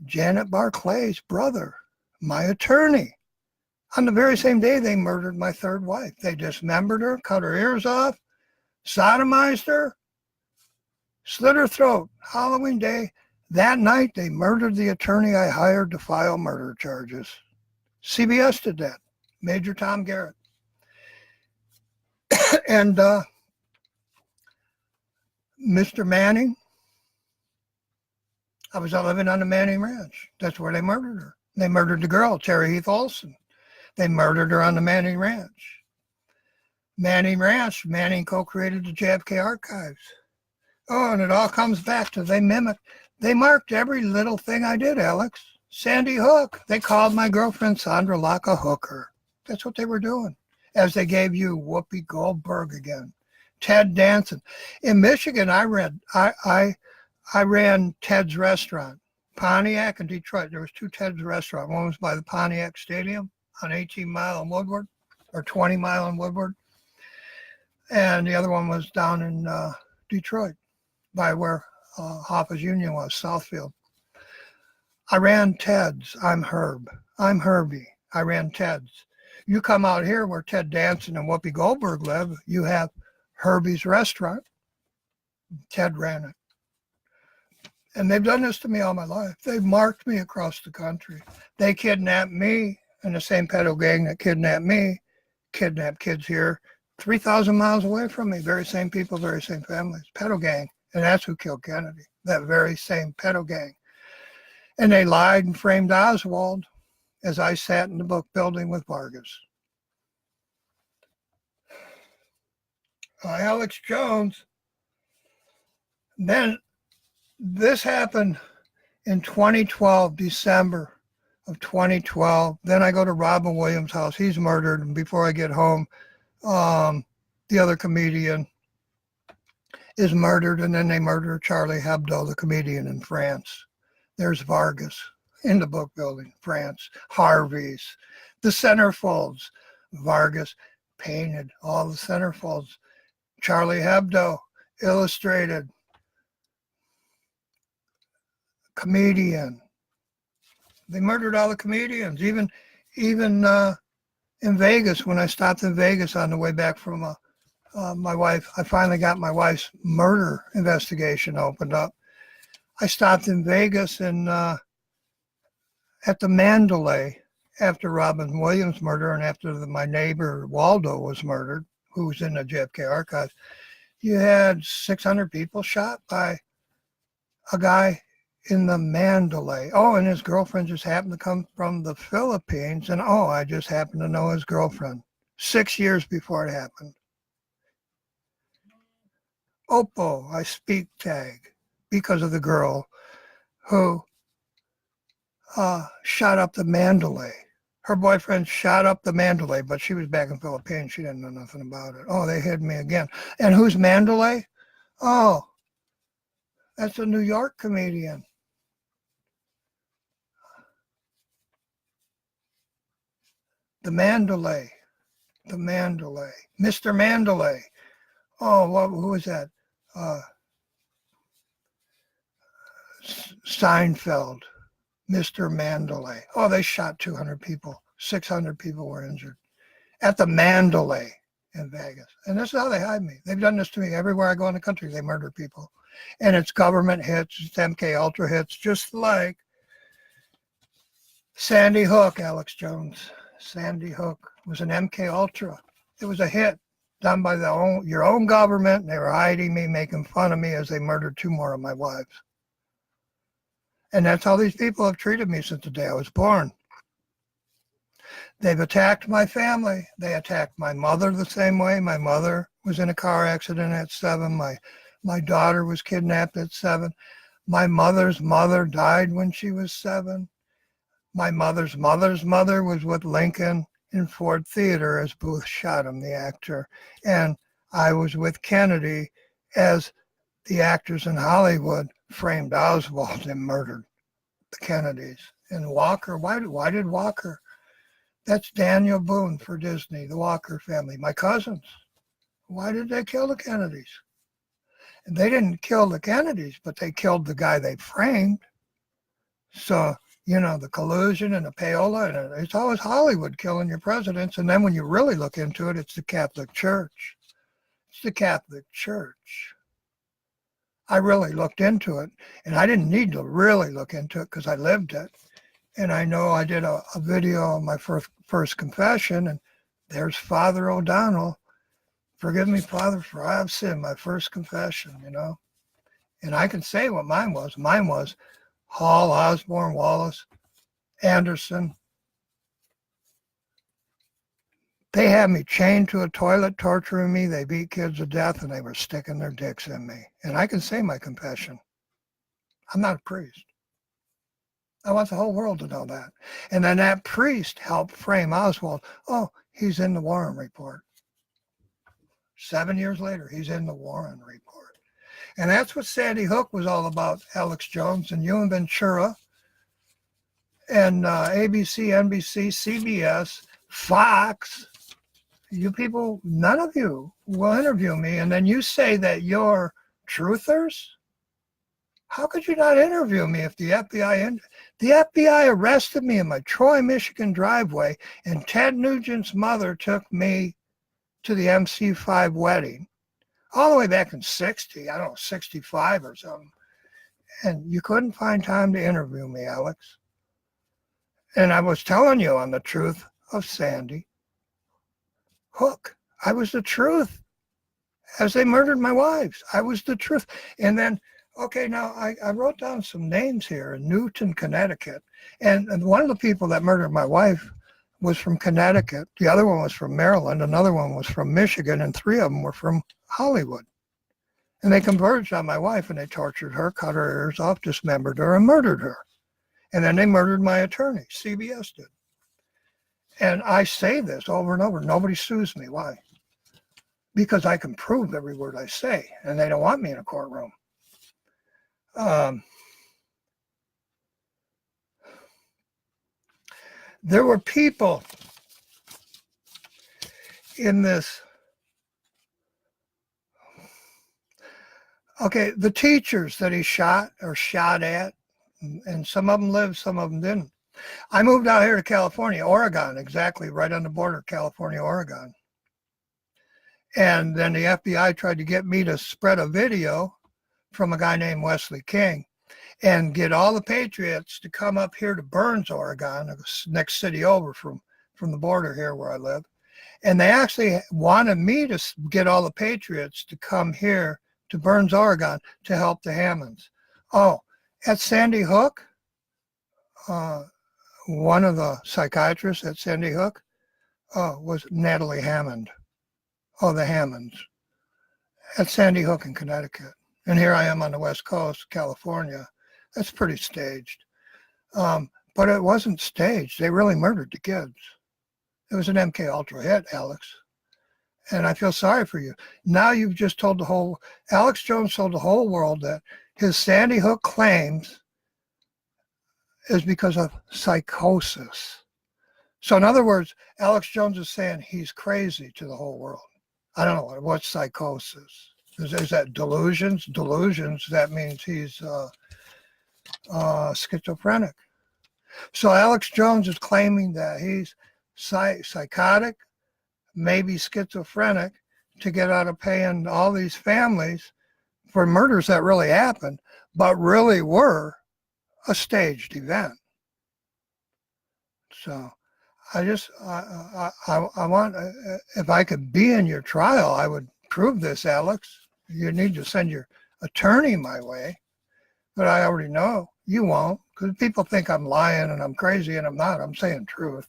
Janet Barclay's brother, my attorney. On the very same day, they murdered my 3rd wife. They dismembered her, cut her ears off, sodomized her, slit her throat. Halloween day, that night, they murdered the attorney I hired to file murder charges. CBS did that, Major Tom Garrett. And Mr. Manning, I was living on the Manning Ranch. That's where they murdered her. They murdered the girl, Terry Heath Olson. They murdered her on the Manning Ranch. Manning Ranch, Manning co-created the JFK archives. Oh, and it all comes back to they marked every little thing I did, Alex. Sandy Hook. They called my girlfriend Sandra Locke a hooker. That's what they were doing. As they gave you Whoopi Goldberg again. Ted Danson. In Michigan, I ran Ted's restaurant. Pontiac and Detroit. There was 2 Ted's restaurants. One was by the Pontiac Stadium on 18 Mile and Woodward, or 20 Mile and Woodward. And the other one was down in Detroit, by where Hoffa's Union was, Southfield. I ran Ted's. I'm Herb. I'm Herbie. I ran Ted's. You come out here where Ted Danson and Whoopi Goldberg live, you have Herbie's restaurant. Ted ran it. And they've done this to me all my life. They've marked me across the country. They kidnapped me, and the same pedo gang that kidnapped me kidnapped kids here 3,000 miles away from me. Very same people, very same families. Pedo gang. And that's who killed Kennedy. That very same pedo gang. And they lied and framed Oswald as I sat in the book building with Vargas. Alex Jones. Then this happened in 2012, December of 2012. Then I go to Robin Williams' house. He's murdered. And before I get home, the other comedian is murdered. And then they murder Charlie Hebdo, the comedian in France. There's Vargas in the book building, France. Harvey's, the centerfolds. Vargas painted all the centerfolds. Charlie Hebdo illustrated. Comedian. They murdered all the comedians. Even in Vegas, when I stopped in Vegas on the way back from my wife, I finally got my wife's murder investigation opened up. I stopped in Vegas and at the Mandalay after Robin Williams' murder and after my neighbor Waldo was murdered, who was in the JFK archives. You had 600 people shot by a guy in the Mandalay. Oh, and his girlfriend just happened to come from the Philippines. And oh, I just happened to know his girlfriend 6 years before it happened. Oppo, I speak tag because of the girl who shot up the Mandalay. Her boyfriend shot up the Mandalay, but she was back in the Philippines. She didn't know nothing about it. Oh, they hid me again. And who's Mandalay? Oh, that's a New York comedian. The Mandalay. Mr. Mandalay. Oh, who was that? Seinfeld, Mr. Mandalay. Oh, they shot 200 people. 600 people were injured at the Mandalay in Vegas. And this is how they hide me. They've done this to me everywhere I go in the country. They murder people. And it's government hits, it's MK Ultra hits, just like Sandy Hook, Alex Jones. Sandy Hook was an MK Ultra. It was a hit done by your own government. They were hiding me, making fun of me as they murdered 2 more of my wives. And that's how these people have treated me since the day I was born. They've attacked my family. They attacked my mother the same way. My mother was in a car accident at 7. My daughter was kidnapped at 7. My mother's mother died when she was 7. My mother's mother's mother was with Lincoln in Ford Theater as Booth shot him, the actor. And I was with Kennedy as the actors in Hollywood framed Oswald and murdered the Kennedys. And Walker, why did Walker? That's Daniel Boone for Disney, the Walker family, my cousins. Why did they kill the Kennedys? And they didn't kill the Kennedys, but they killed the guy they framed. So, the collusion and the payola, and it's always Hollywood killing your presidents. And then when you really look into it, it's the Catholic Church. It's the Catholic Church. I really looked into it, and I didn't need to really look into it because I lived it. And I know I did a video on my first confession, and there's Father O'Donnell. Forgive me, Father, for I have sinned, my first confession, And I can say what mine was. Mine was Hall, Osborne, Wallace, Anderson. They had me chained to a toilet, torturing me. They beat kids to death, and they were sticking their dicks in me. And I can say my confession. I'm not a priest. I want the whole world to know that. And then that priest helped frame Oswald. Oh, he's in the Warren Report. 7 years later, he's in the Warren Report. And that's what Sandy Hook was all about, Alex Jones and Ewan Ventura and ABC, NBC, CBS, Fox. You people, none of you will interview me. And then you say that you're truthers? How could you not interview me if the FBI arrested me in my Troy, Michigan driveway, and Ted Nugent's mother took me to the MC5 wedding all the way back in 65 or something. And you couldn't find time to interview me, Alex. And I was telling you on the truth of Sandy Hook. I was the truth. As they murdered my wives, I was the truth. And then, okay, now I wrote down some names here in Newton, Connecticut. And one of the people that murdered my wife was from Connecticut. The other one was from Maryland. Another one was from Michigan. And 3 of them were from Hollywood. And they converged on my wife, and they tortured her, cut her ears off, dismembered her, and murdered her. And then they murdered my attorney. CBS did. And I say this over and over. Nobody sues me. Why? Because I can prove every word I say, and they don't want me in a courtroom. There were people in this. Okay, the teachers that he shot or shot at, and some of them lived, some of them didn't. I moved out here to California, Oregon, exactly right on the border, California, Oregon. And then the FBI tried to get me to spread a video from a guy named Wesley King and get all the patriots to come up here to Burns, Oregon, the next city over from the border here where I live. And they actually wanted me to get all the patriots to come here to Burns, Oregon to help the Hammonds. Oh, at Sandy Hook, one of the psychiatrists at Sandy Hook was Natalie Hammond. Oh, the Hammonds at Sandy Hook in Connecticut. And here I am on the West Coast, California. That's pretty staged. But it wasn't staged. They really murdered the kids. It was an MK Ultra hit, Alex. And I feel sorry for you. Now you've just told Alex Jones told the whole world that his Sandy Hook claims is because of psychosis. So in other words, Alex Jones is saying he's crazy to the whole world. I don't know what's psychosis. Is that delusions? Delusions, that means he's schizophrenic. So Alex Jones is claiming that he's psychotic, maybe schizophrenic, to get out of paying all these families for murders that really happened, but really were a staged event. So I want, if I could be in your trial, I would prove this, Alex. You need to send your attorney my way, but I already know you won't, because people think I'm lying and I'm crazy, and I'm not. I'm saying truth.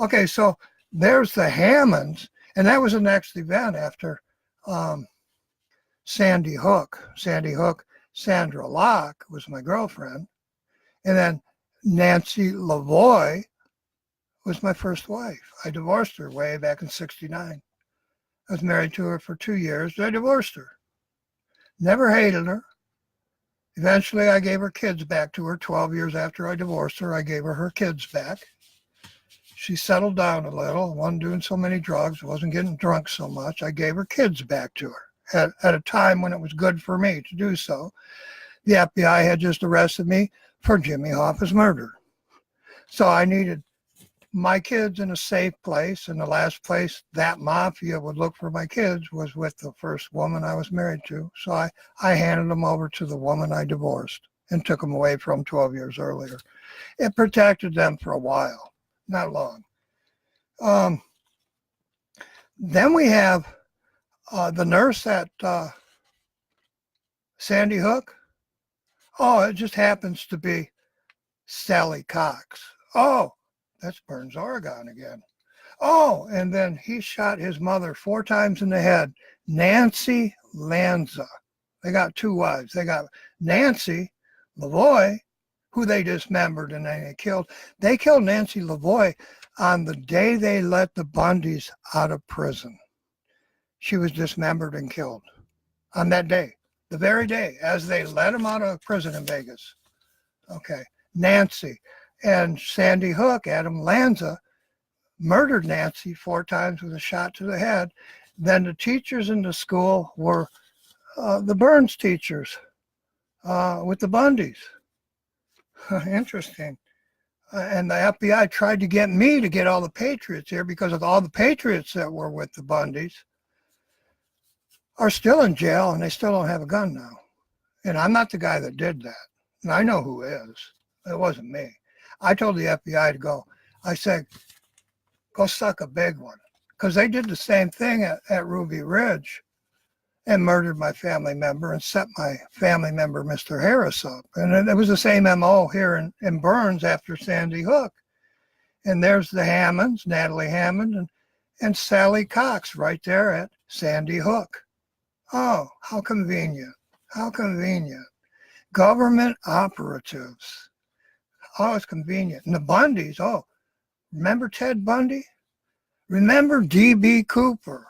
Okay, so there's the Hammonds, and that was the next event after Sandy Hook. Sandy Hook, Sandra Locke was my girlfriend, and then Nancy Lavoie was my first wife. I divorced her way back in '69. I was married to her for 2 years. I divorced her. Never hated her. Eventually, I gave her kids back to her. 12 years after I divorced her, I gave her her kids back. She settled down a little, wasn't doing so many drugs, wasn't getting drunk so much. I gave her kids back to her at a time when it was good for me to do so. The FBI had just arrested me for Jimmy Hoffa's murder. So I needed my kids in a safe place, and the last place that mafia would look for my kids was with the first woman I was married to. So I handed them over to the woman I divorced and took them away from 12 years earlier. It protected them for a while, not long. Then we have the nurse at Sandy Hook. Oh, it just happens to be Sally Cox. Oh, that's Burns, Oregon again. Oh, and then he shot his mother 4 times in the head. Nancy Lanza. They got 2 wives. They got Nancy Lavoie, who they dismembered and they killed. They killed Nancy Lavoie on the day they let the Bundys out of prison. She was dismembered and killed on that day, the very day, as they let them out of prison in Vegas. Okay, Nancy. And Sandy Hook, Adam Lanza, murdered Nancy 4 times with a shot to the head. Then the teachers in the school were the Burns teachers with the Bundys. Interesting. And the FBI tried to get me to get all the Patriots here, because of all the Patriots that were with the Bundys are still in jail, and they still don't have a gun now. And I'm not the guy that did that. And I know who is. It wasn't me. I told the FBI to go. I said, go suck a big one. Because they did the same thing at Ruby Ridge and murdered my family member and set my family member, Mr. Harris, up. And it was the same MO here in Burns after Sandy Hook. And there's the Hammonds, Natalie Hammond and Sally Cox right there at Sandy Hook. Oh, how convenient. How convenient. Government operatives. Oh, it's convenient. And the Bundys, oh, remember Ted Bundy? Remember D.B. Cooper?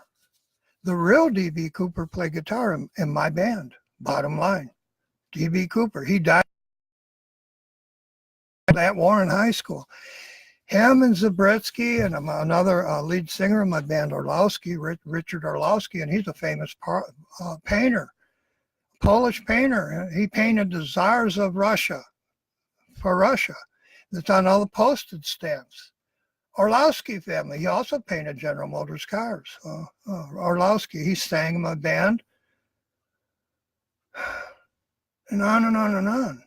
The real D.B. Cooper played guitar in my band, Bottomline. D.B. Cooper, he died at Warren High School. Him and Zabretsky and another lead singer of my band, Orlowski, Richard Orlowski, and he's a famous painter, Polish painter. He painted the Tsars of Russia for Russia. That's on all the postage stamps. Orlowski family, he also painted General Motors cars. Orlowski, he sang in my band. And on and on and on.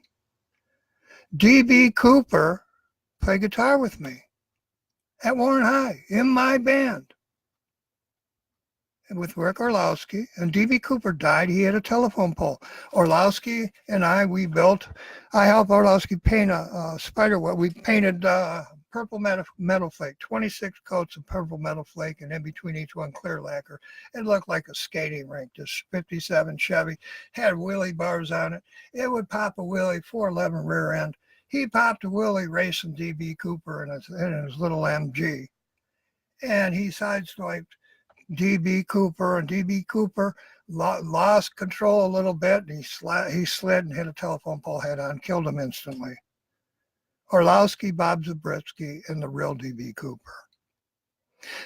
D.B. Cooper played guitar with me at Warren High in my band with Rick Orlowski. And D.B. Cooper died. He had a telephone pole. Orlowski and I helped Orlowski paint a spider web. We painted purple metal flake, 26 coats of purple metal flake, and in between each one clear lacquer. It looked like a skating rink. This 57 Chevy had wheelie bars on it. It would pop a wheelie, 411 rear end. He popped a wheelie racing D.B. Cooper in his little MG. And he sideswiped D.B. Cooper, and D.B. Cooper lost control a little bit, and he slid and hit a telephone pole head on, killed him instantly. Orlowski, Bob Zabretsky, and the real D.B. Cooper.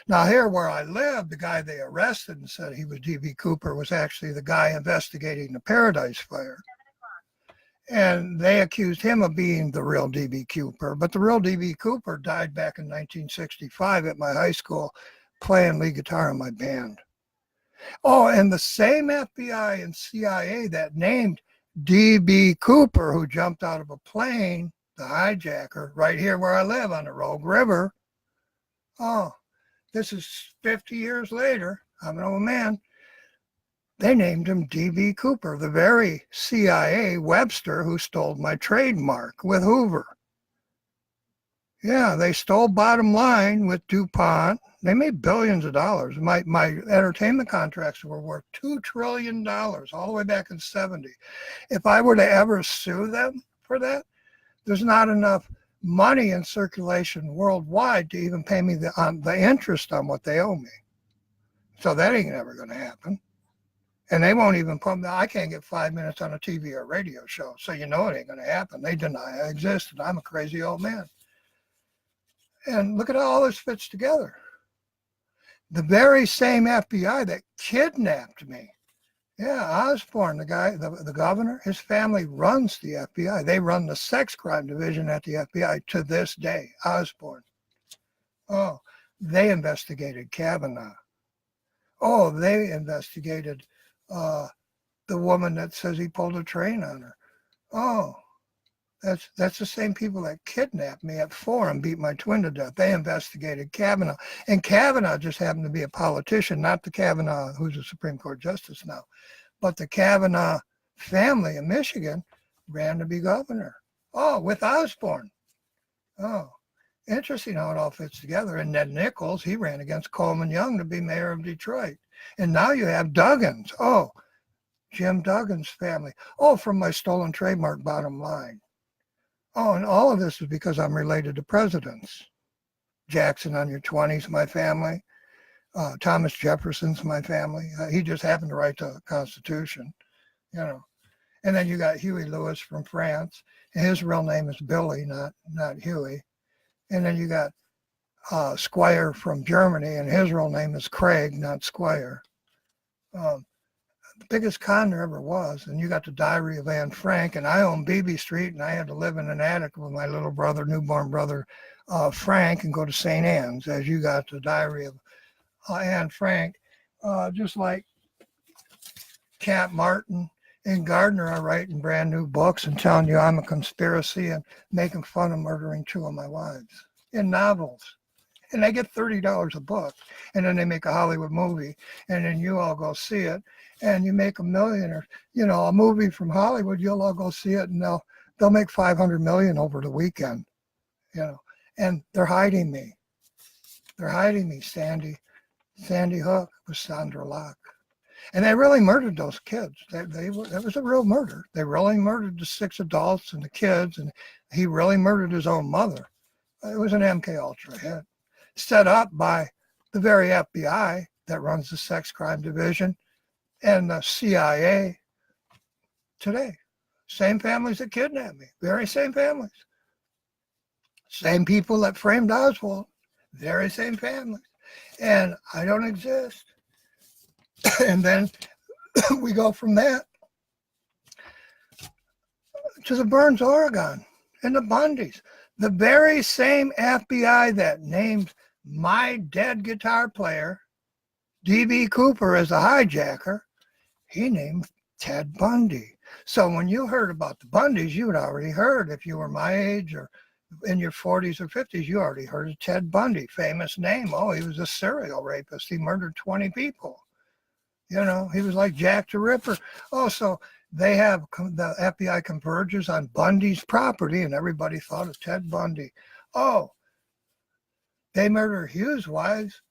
Now here where I live, the guy they arrested and said he was D.B. Cooper was actually the guy investigating the Paradise Fire. And they accused him of being the real D.B. Cooper. But the real D.B. Cooper died back in 1965 at my high school playing lead guitar in my band. Oh, and the same FBI and CIA that named D.B. Cooper, who jumped out of a plane, the hijacker, right here where I live on the Rogue River. Oh, this is 50 years later. I'm an old man. They named him D.B. Cooper, the very CIA Webster who stole my trademark with Hoover. Yeah, they stole Bottomline with DuPont. They made billions of dollars. My entertainment contracts were worth $2 trillion all the way back in 70. If I were to ever sue them for that, there's not enough money in circulation worldwide to even pay me the interest on what they owe me. So that ain't never going to happen. And they won't even put me, I can't get 5 minutes on a TV or radio show. So you know it ain't going to happen. They deny I exist, and I'm a crazy old man. And look at how all this fits together. The very same FBI that kidnapped me. Yeah, Osborne, the guy, the governor, his family runs the FBI. They run the sex crime division at the FBI to this day, Osborne. Oh, they investigated Kavanaugh. Oh, they investigated the woman that says he pulled a train on her. Oh, that's the same people that kidnapped me at 4 and beat my twin to death. They investigated Kavanaugh. And Kavanaugh just happened to be a politician, not the Kavanaugh who's a Supreme Court justice now. But the Kavanaugh family in Michigan ran to be governor. Oh, with Osborne. Oh, interesting how it all fits together. And Ned Nichols, he ran against Coleman Young to be mayor of Detroit. And now you have Duggins. Oh, Jim Duggins' family. Oh, from my stolen trademark, Bottomline. Oh, and all of this is because I'm related to presidents. Jackson on your 20s, my family. Thomas Jefferson's my family. He just happened to write the Constitution, you know. And then you got Huey Lewis from France. And his real name is Billy, not Huey. And then you got Squier from Germany, and his real name is Craig, not Squier. The biggest con there ever was. And you got the Diary of Anne Frank, and I own Bebe Street, and I had to live in an attic with my little brother, newborn brother, Frank, and go to St. Anne's, as you got the Diary of Anne Frank. Just like Cat Martin and Gardner are writing brand new books and telling you I'm a conspiracy and making fun of murdering 2 of my wives in novels. And they get $30 a book, and then they make a Hollywood movie, and then you all go see it, and you make $1 million, or a movie from Hollywood. You'll all go see it, and they'll make $500 million over the weekend, And they're hiding me. They're hiding me. Sandy Hook with Sandra Locke, and they really murdered those kids. That was a real murder. They really murdered the 6 adults and the kids, and he really murdered his own mother. It was an MK Ultra hit, set up by the very FBI that runs the sex crime division and the CIA today. Same families that kidnapped me, very same families. Same people that framed Oswald, very same families. And I don't exist. And then we go from that to the Burns, Oregon, and the Bundys. The very same FBI that named my dead guitar player, D.B. Cooper, as a hijacker, he named Ted Bundy. So when you heard about the Bundys, you had already heard, if you were my age or in your 40s or 50s, you already heard of Ted Bundy, famous name. Oh, he was a serial rapist. He murdered 20 people. He was like Jack the Ripper. Oh, so they have, the FBI converges on Bundy's property, and everybody thought of Ted Bundy. Oh, they murder Hugh's wives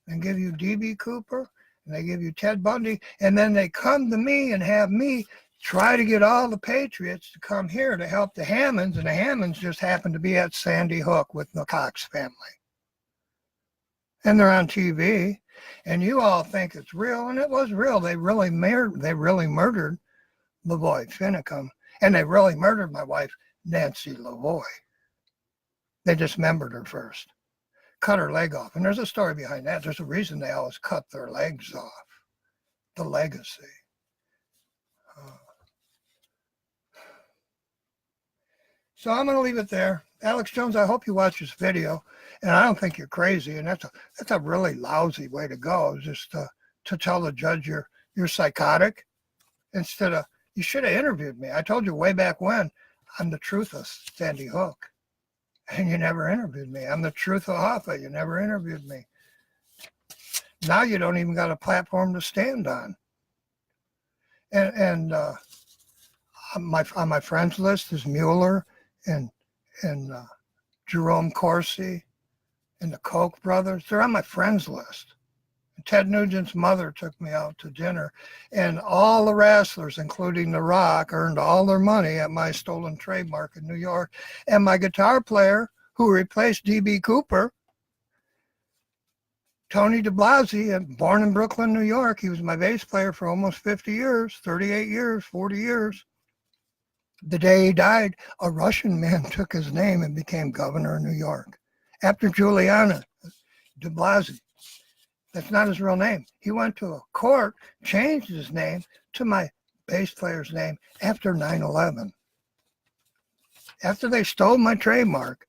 and give you D.B. Cooper, and they give you Ted Bundy, and then they come to me and have me try to get all the Patriots to come here to help the Hammonds, and the Hammonds just happen to be at Sandy Hook with the Cox family. And they're on TV, and you all think it's real, and it was real. They really murdered Lavoy Finicum, and they really murdered my wife, Nancy Lavoy. They dismembered her first, cut her leg off, and there's a story behind that. There's a reason they always cut their legs off. The legacy. So I'm going to leave it there. Alex Jones, I hope you watch this video, and I don't think you're crazy, and that's a really lousy way to go, just to tell the judge you're psychotic instead of, you should have interviewed me. I told you way back when, I'm the truth of Sandy Hook, and you never interviewed me. I'm the truth of Hoffa. You never interviewed me. Now you don't even got a platform to stand on. And on my friends list is Mueller and Jerome Corsi and the Koch brothers. They're on my friends list. Ted Nugent's mother took me out to dinner, and all the wrestlers, including The Rock, earned all their money at my stolen trademark in New York. And my guitar player, who replaced D.B. Cooper, Tony DeBlasi, born in Brooklyn, New York, he was my bass player for almost 50 years, 38 years, 40 years. The day he died, a Russian man took his name and became governor of New York. After Giuliani, de Blasio. That's not his real name. He went to a court, changed his name to my bass player's name after 9/11. After they stole my trademark,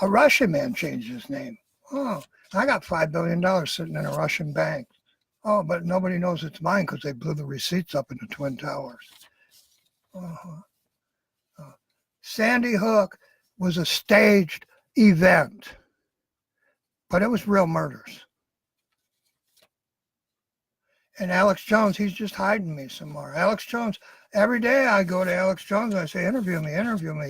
a Russian man changed his name. Oh, I got $5 billion sitting in a Russian bank. Oh, but nobody knows it's mine because they blew the receipts up in the Twin Towers. Sandy Hook was a staged event, but it was real murders. And Alex Jones, he's just hiding me some more. Alex Jones, every day I go to Alex Jones and I say, interview me.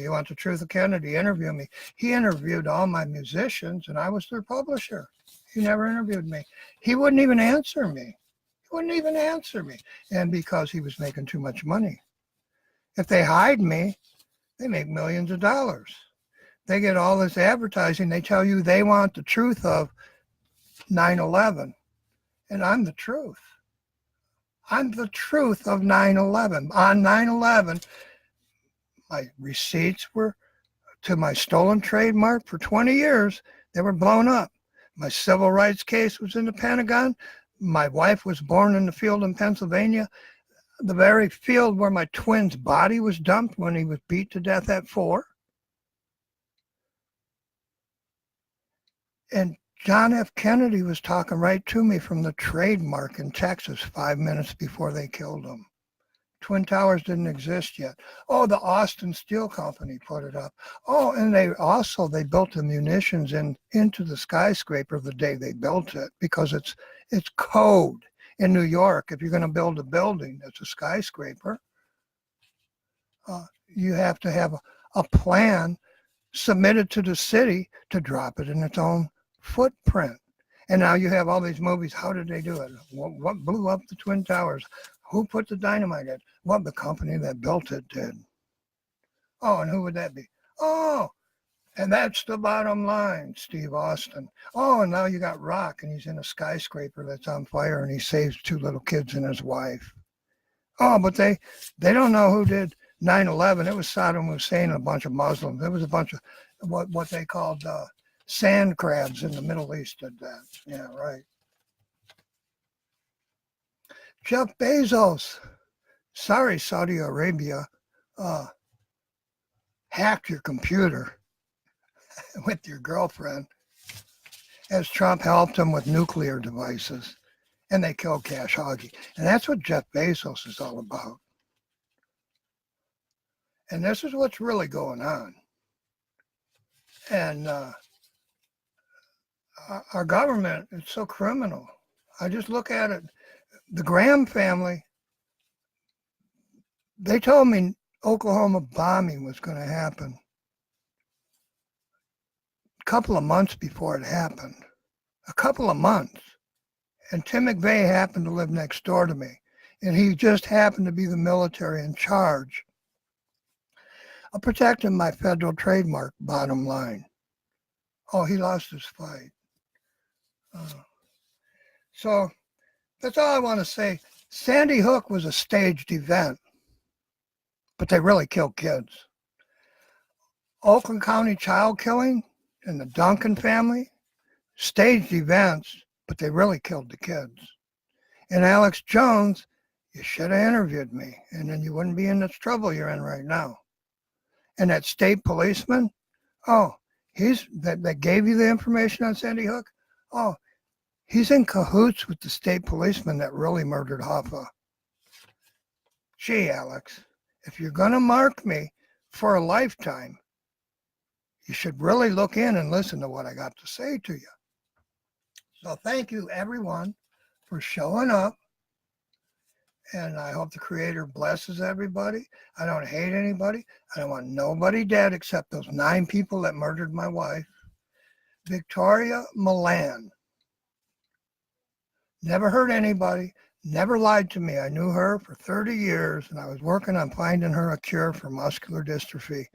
You want the truth of Kennedy, interview me. He interviewed all my musicians and I was their publisher. He never interviewed me. He wouldn't even answer me. And because he was making too much money. If they hide me, they make millions of dollars. They get all this advertising. They tell you they want the truth of 9/11. And I'm the truth. I'm the truth of 9/11. On 9/11, my receipts were to my stolen trademark for 20 years. They were blown up. My civil rights case was in the Pentagon. My wife was born in the field in Pennsylvania, the very field where my twin's body was dumped when he was beat to death at 4. And John F. Kennedy was talking right to me from the trademark in Texas 5 minutes before they killed him. Twin Towers didn't exist yet. Oh, the Austin Steel Company put it up. Oh, and they built the munitions into the skyscraper the day they built it because it's code in New York. If you're going to build a building that's a skyscraper, you have to have a plan submitted to the city to drop it in its own footprint. And now you have all these movies. How did they do it? What blew up the Twin Towers? Who put the dynamite in? What the company that built it did. Oh, and who would that be? Oh, and that's the bottom line, Steve Austin. Oh, and now you got Rock, and he's in a skyscraper that's on fire, and he saves 2 little kids and his wife. Oh, but they don't know who did 9/11. It was Saddam Hussein and a bunch of Muslims. It was a bunch of what they called sand crabs in the Middle East did that. Yeah, right. Jeff Bezos, sorry, Saudi Arabia, hacked your computer with your girlfriend as Trump helped him with nuclear devices, and they killed Khashoggi. And that's what Jeff Bezos is all about. And this is what's really going on. And our government is so criminal. I just look at it. The Graham family, they told me Oklahoma bombing was going to happen a couple of months before it happened. A couple of months. And Tim McVeigh happened to live next door to me. And he just happened to be the military in charge of protecting my federal trademark, Bottomline. Oh, he lost his fight. So that's all I want to say. Sandy Hook was a staged event, but they really killed kids. Oakland County child killing and the Duncan family, staged events, but they really killed the kids. And Alex Jones, you should have interviewed me, and then you wouldn't be in this trouble you're in right now. And that state policeman, oh, he's that gave you the information on Sandy Hook. Oh, he's in cahoots with the state policeman that really murdered Hoffa. Gee, Alex, if you're going to mark me for a lifetime, you should really look in and listen to what I got to say to you. So thank you, everyone, for showing up. And I hope the Creator blesses everybody. I don't hate anybody. I don't want nobody dead except those 9 people that murdered my wife. Victoria Milan. Never hurt anybody. Never lied to me. I knew her for 30 years, and I was working on finding her a cure for muscular dystrophy.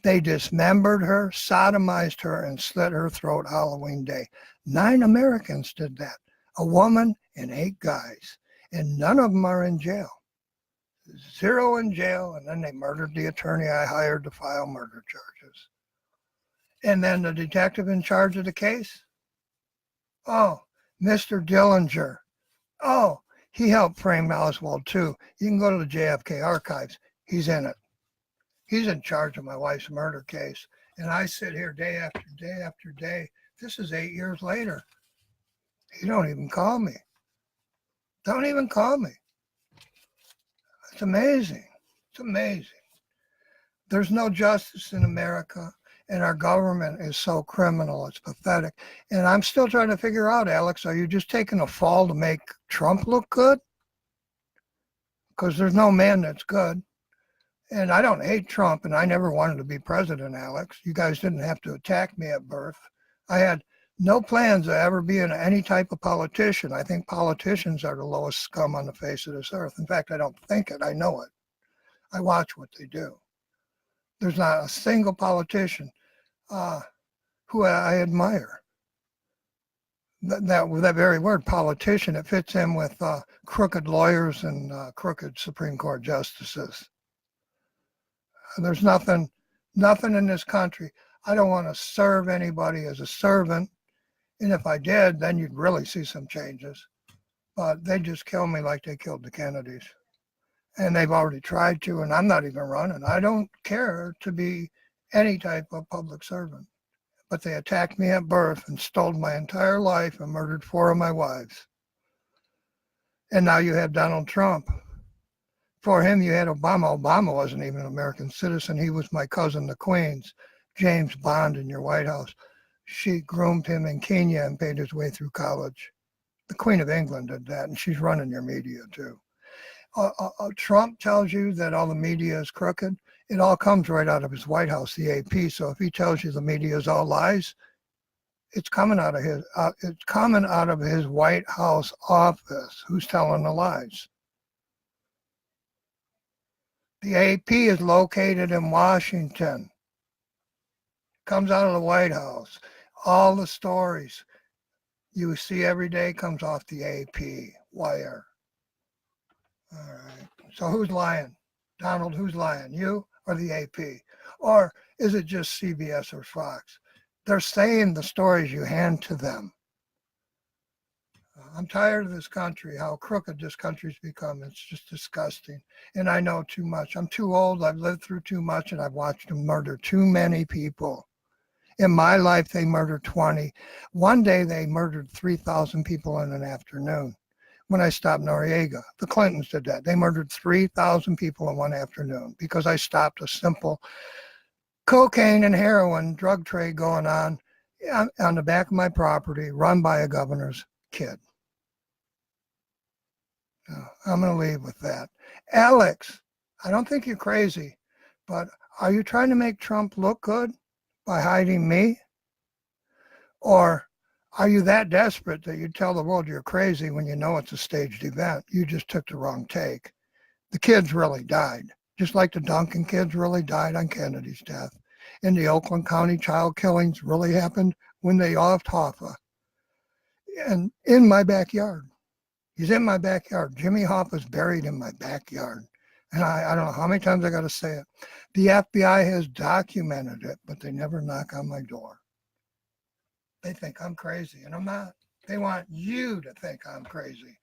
They dismembered her, sodomized her, and slit her throat Halloween Day. 9 Americans did that. A woman and 8 guys. And none of them are in jail. 0 in jail, and then they murdered the attorney I hired to file murder charges. And then the detective in charge of the case? Oh, Mr. Dillinger. Oh, he helped frame Oswald too. You can go to the JFK archives. He's in it. He's in charge of my wife's murder case. And I sit here day after day after day. This is 8 years later. He don't even call me. Don't even call me. It's amazing. It's amazing. There's no justice in America, and our government is so criminal. It's pathetic. And I'm still trying to figure out, Alex, are you just taking a fall to make Trump look good? Because there's no man that's good. And I don't hate Trump, and I never wanted to be president, Alex. You guys didn't have to attack me at birth. I had no plans of ever being any type of politician. I think politicians are the lowest scum on the face of this earth. In fact, I don't think it. I know it. I watch what they do. There's not a single politician who I admire. That very word, politician, it fits in with crooked lawyers and crooked Supreme Court justices. There's nothing in this country. I don't want to serve anybody as a servant. And if I did, then you'd really see some changes. But they just kill me like they killed the Kennedys. And they've already tried to, and I'm not even running. I don't care to be any type of public servant. But they attacked me at birth and stole my entire life and murdered 4 of my wives. And now you have Donald Trump. For him, you had Obama. Obama wasn't even an American citizen. He was my cousin, the Queen's, James Bond in your White House. She groomed him in Kenya and paid his way through college. The Queen of England did that, and she's running your media too. Trump tells you that all the media is crooked. It all comes right out of his White House, the AP. So if he tells you the media is all lies, it's coming out of his White House office. Who's telling the lies? The AP is located in Washington. Comes out of the White House. All the stories you see every day comes off the AP wire. All right. So who's lying? Donald, who's lying? You or the AP? Or is it just CBS or Fox? They're saying the stories you hand to them. I'm tired of this country, how crooked this country's become. It's just disgusting. And I know too much. I'm too old. I've lived through too much, and I've watched them murder too many people. In my life, they murdered 20. One day, they murdered 3,000 people in an afternoon. When I stopped Noriega, the Clintons did that. They murdered 3,000 people in one afternoon because I stopped a simple cocaine and heroin drug trade going on the back of my property, run by a governor's kid. I'm going to leave with that. Alex, I don't think you're crazy, but are you trying to make Trump look good by hiding me? Or are you that desperate that you tell the world you're crazy when you know it's a staged event? You just took the wrong take. The kids really died, just like the Duncan kids really died on Kennedy's death. And the Oakland County child killings really happened when they offed Hoffa. And in my backyard. He's in my backyard. Jimmy Hoffa's buried in my backyard. And I don't know how many times I got to say it. The FBI has documented it, but they never knock on my door. They think I'm crazy, and I'm not. They want you to think I'm crazy.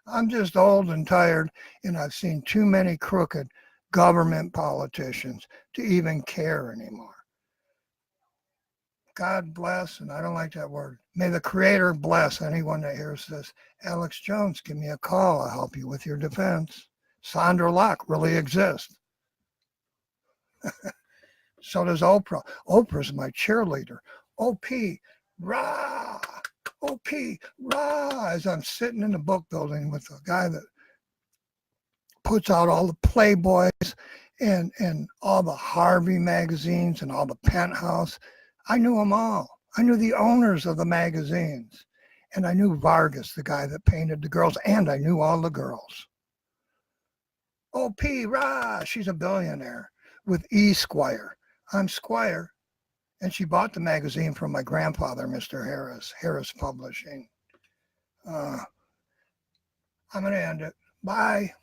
I'm just old and tired, and I've seen too many crooked government politicians to even care anymore. God bless, and I don't like that word. May the Creator bless anyone that hears this. Alex Jones, give me a call. I'll help you with your defense. Sandra Locke really exists. So does Oprah. Oprah's my cheerleader. OP, rah! OP, rah! As I'm sitting in the book building with a guy that puts out all the Playboys and all the Harvey magazines and all the Penthouse. I knew them all. I knew the owners of the magazines. And I knew Vargas, the guy that painted the girls, and I knew all the girls. OP, rah! She's a billionaire with E. Squier. I'm Squier. And she bought the magazine from my grandfather, Mr. Harris Publishing. I'm going to end it. Bye.